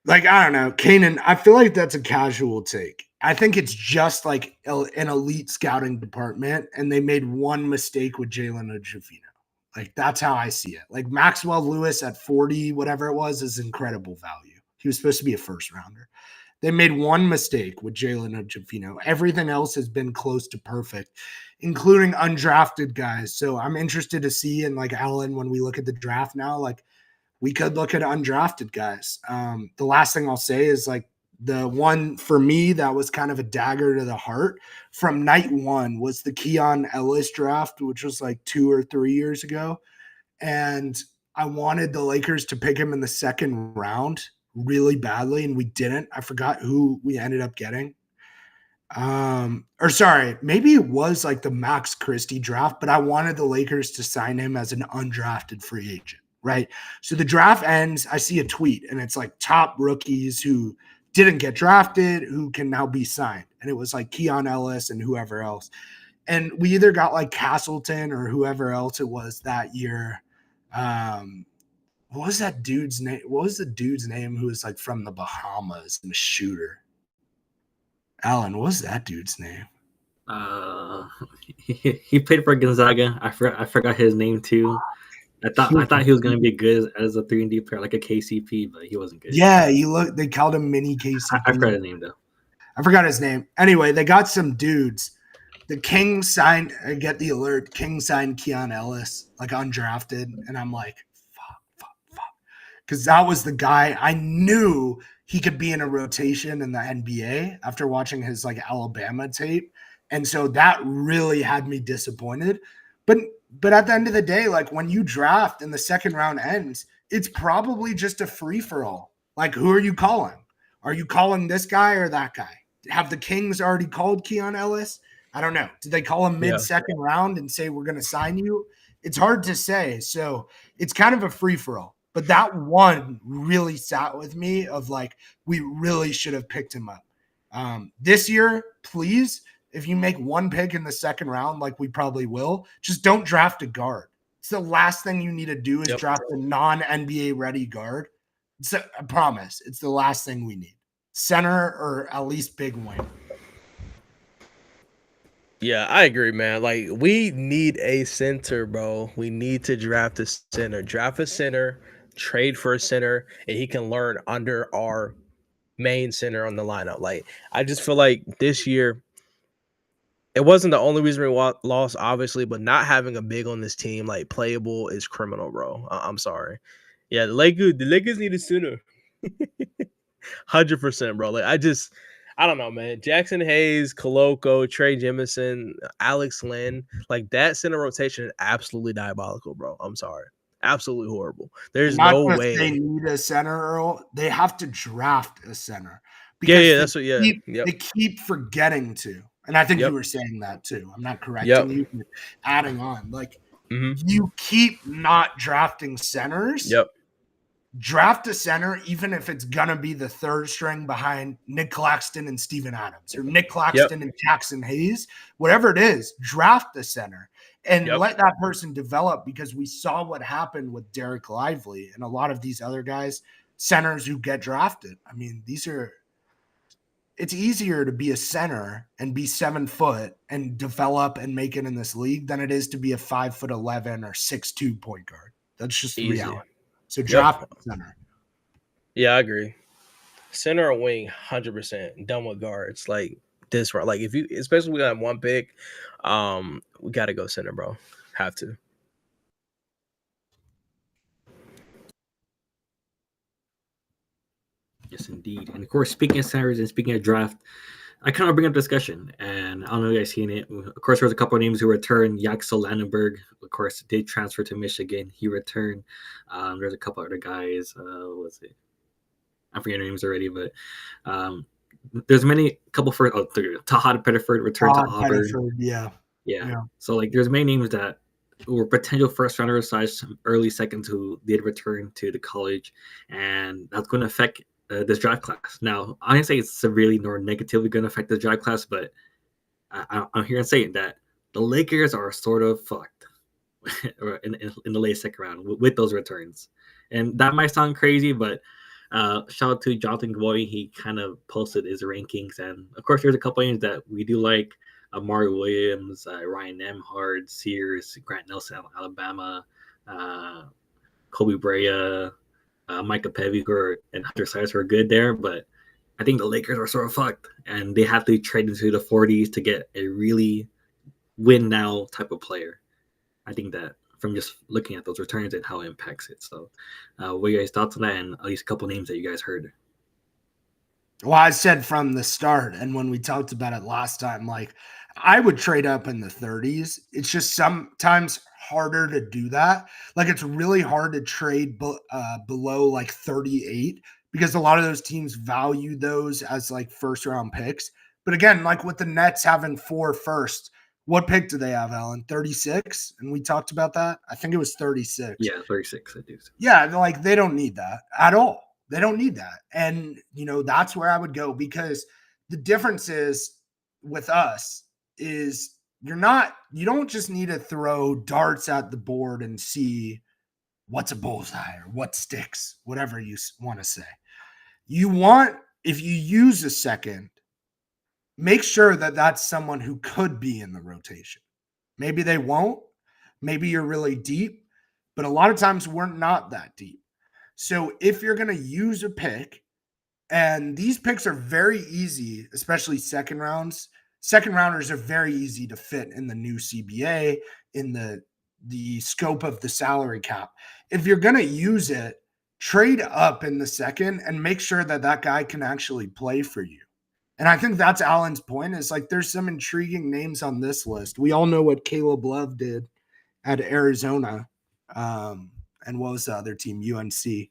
like, I don't know, Kaden, I feel like that's a casual take. I think it's just like an elite scouting department, and they made one mistake with Jalen Ojafino. Like, that's how I see it. Like, Maxwell Lewis at 40, whatever it was, is incredible value. He was supposed to be a first rounder. They made one mistake with Jalen Ojafino. Everything else has been close to perfect, including undrafted guys. So I'm interested to see, and like Allan, when we look at the draft now, like we could look at undrafted guys. The last thing I'll say is like the one for me that was kind of a dagger to the heart from night one was the Keon Ellis draft, which was like 2 or 3 years ago. And I wanted the Lakers to pick him in the second round really badly, and we didn't. I forgot who we ended up getting. Or sorry, maybe it was like the Max Christie draft, but I wanted the Lakers to sign him as an undrafted free agent, right? So the draft ends, I see a tweet, and it's like top rookies who didn't get drafted who can now be signed. And it was like Keon Ellis and whoever else. And we either got like Castleton or whoever else it was that year. What was that dude's name? What was the dude's name who was like from the Bahamas and a shooter? Allan, what was that dude's name? He played for Gonzaga. I forgot his name too. I thought he was gonna be good as a 3-and-D player, like a KCP, but he wasn't good. Yeah, they called him mini KCP. I forgot his name though. I forgot his name. Anyway, they got some dudes. The Kings signed, I get the alert, Kings signed Keon Ellis, like undrafted, and I'm like, because that was the guy I knew he could be in a rotation in the NBA after watching his like Alabama tape. And so that really had me disappointed. But at the end of the day, like when you draft and the second round ends, it's probably just a free-for-all. Like, who are you calling? Are you calling this guy or that guy? Have the Kings already called Keon Ellis? I don't know. Did they call him mid-second round and say, we're going to sign you? It's hard to say. So it's kind of a free-for-all. But that one really sat with me of like, we really should have picked him up. This year, please, if you make one pick in the second round, like we probably will, just don't draft a guard. It's the last thing you need to do is draft a non-NBA ready guard. I promise, it's the last thing we need. Center or at least big wing. Yeah, I agree, man. Like, we need a center, bro. We need to draft a center. Draft a center, trade for a center, and he can learn under our main center on the lineup. Like, I just feel like this year, it wasn't the only reason we lost, obviously, but not having a big on this team, like, playable is criminal, bro. I'm sorry. Yeah, the Lakers need a center. 100%, bro. Like, I don't know, man. Jackson Hayes, Koloko, Trey Jemison, Alex Lynn, like that center rotation is absolutely diabolical, bro. I'm sorry. Absolutely horrible. There's no way they need a center, Earl. They have to draft a center. Because they keep forgetting to. And I think you were saying that too. I'm not correcting you, but adding on. Like, you keep not drafting centers. Draft a center, even if it's going to be the third string behind Nick Claxton and Steven Adams, or Nick Claxton and Jackson Hayes, whatever it is, draft the center and let that person develop, because we saw what happened with Derek Lively and a lot of these other guys, centers who get drafted. I mean, it's easier to be a center and be 7 foot and develop and make it in this league than it is to be a 5'11" or 6'2" point guard. That's just the reality. So draft center. Yeah, I agree. Center or wing, 100%. Done with guards. Like this, like if you, especially we got one pick, we got to go center, bro. Have to. Yes, indeed. And of course, speaking of centers and speaking of draft, I kind of bring up discussion, and I don't know if you guys seen it. Of course, there's a couple of names who returned. Yaxel Landenberg, of course, did transfer to Michigan. He returned. There's a couple other guys. What's it? I forget their names already, but there's couple for Tahad Pettiford returned to Auburn. Yeah. So like, there's many names that were potential first rounders / early seconds who did return to the college, and that's going to affect this draft class. Now, I didn't say it's severely nor negatively going to affect the draft class, but I'm here and saying that the Lakers are sort of fucked in the late second round with those returns. And that might sound crazy, but shout out to Jonathan Gwoy. He kind of posted his rankings. And, of course, there's a couple names that we do like. Amari Williams, Ryan Nembhard, Sears, Grant Nelson out of Alabama, Kobe Brea, Micah Peviger, and Hunter Silas were good there, but I think the Lakers are sort of fucked, and they have to trade into the 40s to get a really win now type of player. I think that from just looking at those returns and how it impacts it. So, what are you guys' thoughts on that, and at least a couple names that you guys heard? Well, I said from the start, and when we talked about it last time, like, I would trade up in the 30s. It's just sometimes harder to do that. Like, it's really hard to trade below like 38, because a lot of those teams value those as like first round picks. But again, like with the Nets having 4 first, what pick do they have, Allan? 36? And we talked about that. I think it was 36. Yeah, 36. I do. Yeah, like they don't need that at all. They don't need that. And, that's where I would go, because the difference is with us is you don't just need to throw darts at the board and see what's a bullseye or what sticks, whatever you want to say. If you use a second, make sure that that's someone who could be in the rotation. Maybe they won't. Maybe you're really deep, but a lot of times we're not that deep. So if you're going to use a pick, and these picks are very easy, especially second rounders are very easy to fit in the new CBA, in the scope of the salary cap. If you're going to use it, trade up in the second and make sure that that guy can actually play for you. And I think that's Allan's point, is like, there's some intriguing names on this list. We all know what Caleb Love did at Arizona. And what was the other team? UNC.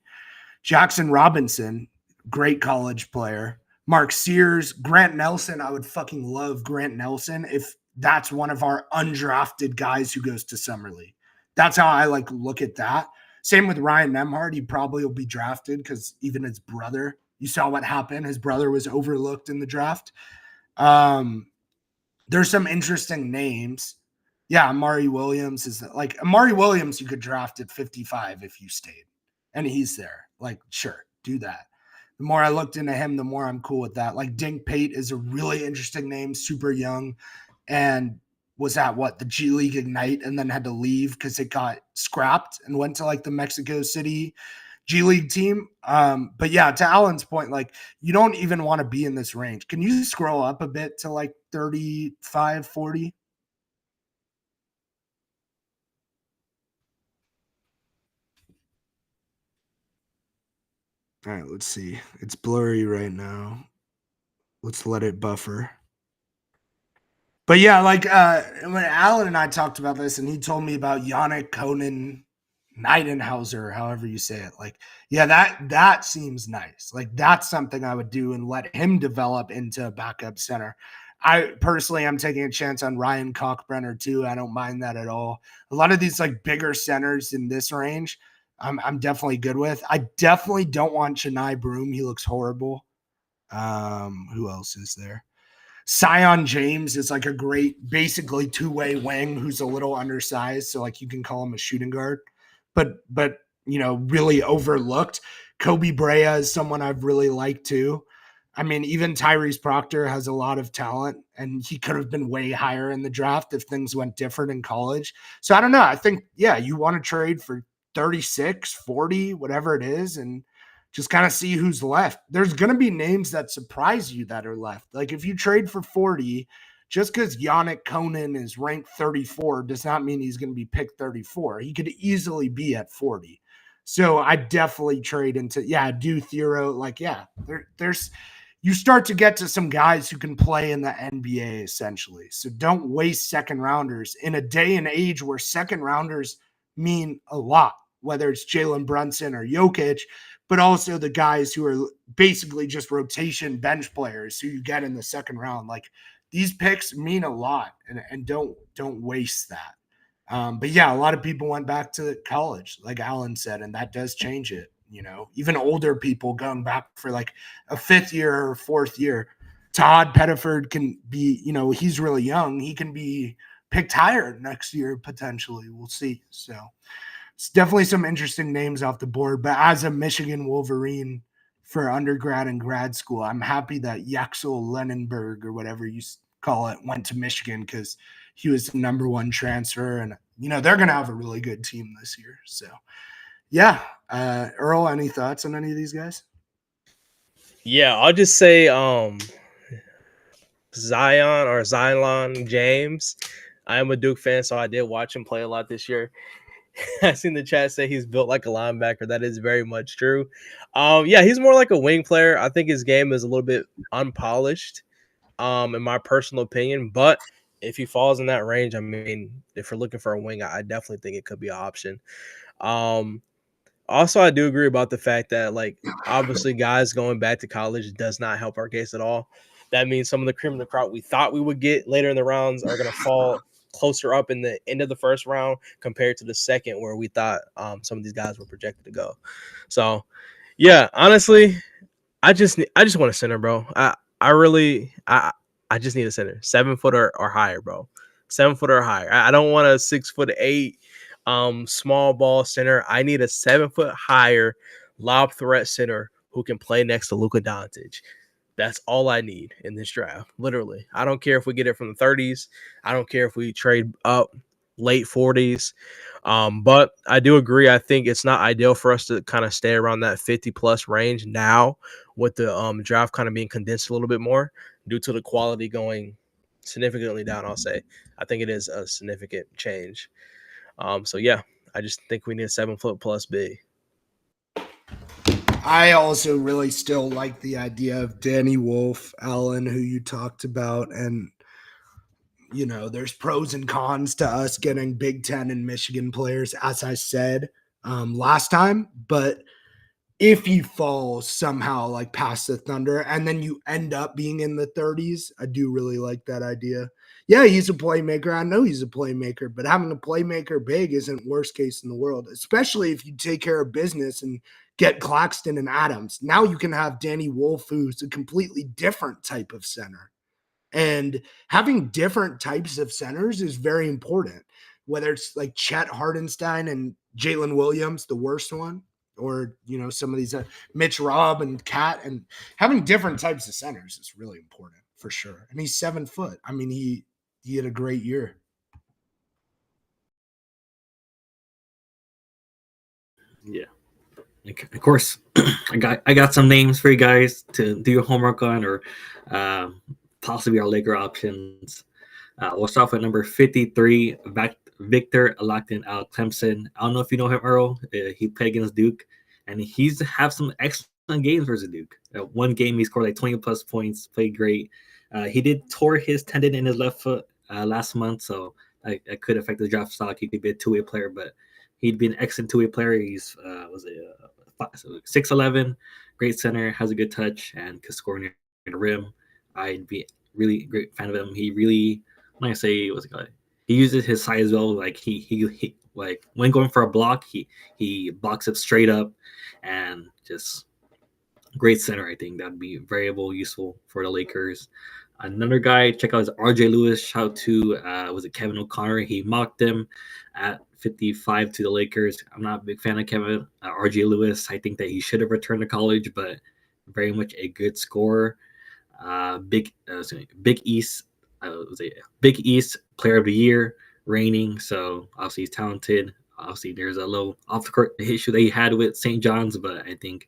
Jackson Robinson, great college player. Mark Sears, Grant Nelson. I would fucking love Grant Nelson if that's one of our undrafted guys who goes to Summer League. That's how I look at that. Same with Ryan Nemhard. He probably will be drafted because even his brother, you saw what happened. His brother was overlooked in the draft. There's some interesting names. Yeah, Amari Williams is like Amari Williams. You could draft at 55 if you stayed, and he's there. Like, sure, do that. The more I looked into him, the more I'm cool with that. Like Dink Pate is a really interesting name, super young, and was at the G League Ignite, and then had to leave because it got scrapped and went to like the Mexico City G League team. But yeah, to Allan's point, like you don't even want to be in this range. Can you scroll up a bit to like 35, 40? All right, let's see. It's blurry right now. Let's let it buffer. But yeah, like when Allan and I talked about this, and he told me about Yannick Konen Nidenhauser, however you say it. Like, yeah, that seems nice. Like that's something I would do and let him develop into a backup center. I personally am taking a chance on Ryan Kalkbrenner too. I don't mind that at all. A lot of these like bigger centers in this range, I'm definitely good with. I definitely don't want Chennai Broom. He looks horrible. Who else is there? Sion James is like a great, basically two-way wing who's a little undersized, so like you can call him a shooting guard, but you know, really overlooked. Kobe Brea is someone I've really liked too. I mean, even Tyrese Proctor has a lot of talent, and he could have been way higher in the draft if things went different in college. So I don't know. I think, yeah, you want to trade for 36, 40, whatever it is, and just kind of see who's left. There's going to be names that surprise you that are left. Like if you trade for 40, just because Yannick Konen is ranked 34 does not mean he's going to be picked 34. He could easily be at 40. So I definitely trade into, do Thero. Like, there's, you start to get to some guys who can play in the NBA essentially. So don't waste second rounders in a day and age where second rounders mean a lot, whether it's Jalen Brunson or Jokic, but also the guys who are basically just rotation bench players who you get in the second round. Like these picks mean a lot, and don't waste that. But yeah, a lot of people went back to college, like Allan said, and that does change it. You know, even older people going back for like a fifth year or fourth year. Todd Pettiford can be, you know, he's really young. He can be picked higher next year potentially. We'll see. So it's definitely some interesting names off the board. But as a Michigan Wolverine for undergrad and grad school, I'm happy that Yaxel Lenenberg or whatever you call it went to Michigan because he was the number one transfer. And, you know, they're going to have a really good team this year. So, yeah. Earl, any thoughts on any of these guys? Yeah, I'll just say Zion James. I am a Duke fan, so I did watch him play a lot this year. I seen the chat say he's built like a linebacker. That is very much true. Yeah, he's more like a wing player. I think his game is a little bit unpolished, in my personal opinion. But if he falls in that range, I mean, if you're looking for a wing, I definitely think it could be an option. Also, I do agree about the fact that, like, obviously guys going back to college does not help our case at all. That means some of the cream of the crop we thought we would get later in the rounds are going to fall closer up in the end of the first round compared to the second where we thought some of these guys were projected to go. So, yeah, honestly, I just want a center, bro. I just need a center, 7 foot or higher, bro. 7 foot or higher. I don't want a 6'8" small ball center. I need a 7 foot higher lob threat center who can play next to Luka Doncic. That's all I need in this draft. Literally. I don't care if we get it from the 30s. I don't care if we trade up late 40s. But I do agree. I think it's not ideal for us to kind of stay around that 50 plus range now with the draft kind of being condensed a little bit more due to the quality going significantly down, I'll say. I think it is a significant change. So yeah, I just think we need a 7 foot plus big. I also really still like the idea of Danny Wolf, Allan, who you talked about, and you know, there's pros and cons to us getting Big Ten and Michigan players, as I said last time. But if he falls somehow like past the Thunder and then you end up being in the 30s, I do really like that idea. Yeah, he's a playmaker. I know he's a playmaker, but having a playmaker big isn't worst case in the world, especially if you take care of business and get Claxton and Adams. Now you can have Danny Wolf, who's a completely different type of center. And having different types of centers is very important, whether it's like Chet Hardenstein and Jalen Williams, the worst one, or, some of these Mitch Robb and Cat, and having different types of centers is really important for sure. And he's 7 foot. I mean, he had a great year. Yeah. Of course, I got some names for you guys to do your homework on, or possibly our Laker options. We'll start with number 53, Victor Alactin Clemson. I don't know if you know him, Earl. He played against Duke, and he's have some excellent games versus Duke. One game he scored like 20 plus points, played great. He did tore his tendon in his left foot last month, so it could affect the draft stock. He could be a two-way player, but he'd be an excellent two-way player. He's 6'11", great center, has a good touch, and could score near the rim. I'd be really great fan of him. He really, when I say what's it called, he uses his size well. Like he like when going for a block, he blocks it straight up, and just great center. I think that'd be variable useful for the Lakers. Another guy, check out his RJ Lewis. Shout out to was it Kevin O'Connor? He mocked him at 55 to the Lakers. I'm not a big fan of Kevin RJ Lewis. I think that he should have returned to college, but very much a good scorer. Big East Big East Player of the Year, reigning. So obviously he's talented. Obviously there's a little off the court issue that he had with St. John's, but I think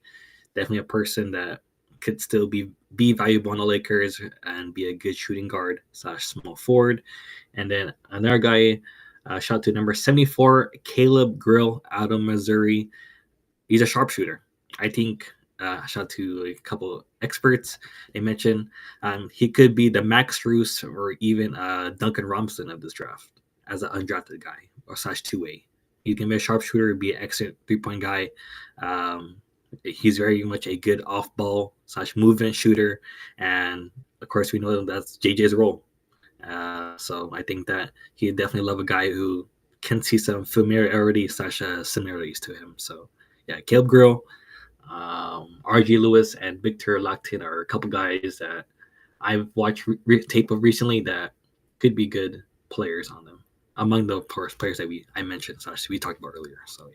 definitely a person that could still be valuable on the Lakers and be a good shooting guard / small forward. And then another guy, shout out to number 74, Caleb Grill out of Missouri. He's a sharpshooter. I think, shout out to a couple of experts. They mentioned he could be the Max Strus or even Duncan Robinson of this draft as an undrafted guy or / two-way. He can be a sharpshooter, be an excellent three-point guy. He's very much a good off-ball / movement shooter, and of course we know that's JJ's role. So I think that he definitely love a guy who can see some familiarity / similarities to him. So yeah, Caleb Grill, RJ Lewis, and Victor Lactin are a couple guys that I've watched tape of recently that could be good players on them among the players that I mentioned / we talked about earlier. So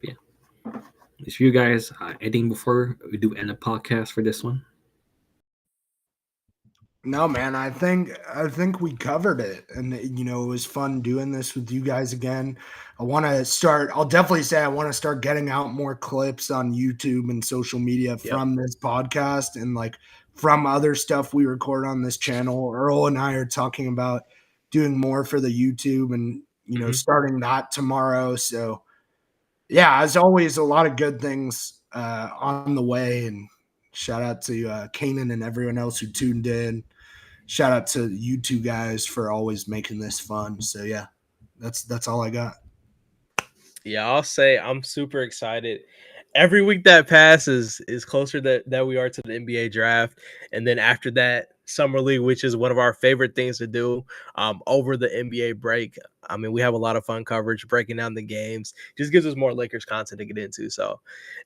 yeah. It's you guys. Anything before we do end the podcast for this one? No, man, I think we covered it, and it was fun doing this with you guys again. I'll definitely say I want to start getting out more clips on YouTube and social media from this podcast and like from other stuff we record on this channel. Earl and I are talking about doing more for the YouTube and starting that tomorrow. So yeah, as always, a lot of good things on the way, and shout out to Kaden and everyone else who tuned in. Shout out to you two guys for always making this fun. So yeah, that's all I got. Yeah, I'll say I'm super excited. Every week that passes is closer that we are to the NBA draft, and then after that, Summer League, which is one of our favorite things to do over the NBA break. I mean, we have a lot of fun coverage, breaking down the games. Just gives us more Lakers content to get into. So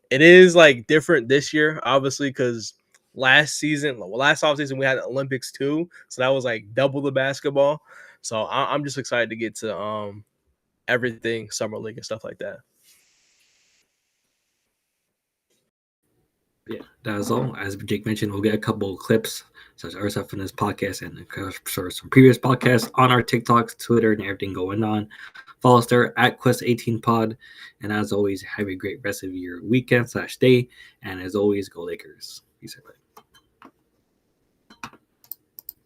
it is like different this year, obviously, because last offseason we had the Olympics too, so that was like double the basketball. So I'm just excited to get to everything Summer League and stuff like that. Yeah, that's all. As Jake mentioned, we'll get a couple of clips such as our stuff in this podcast and some previous podcasts on our TikToks, Twitter, and everything going on. Follow us there at Quest18Pod. And as always, have a great rest of your weekend / day. And as always, go Lakers. Peace out.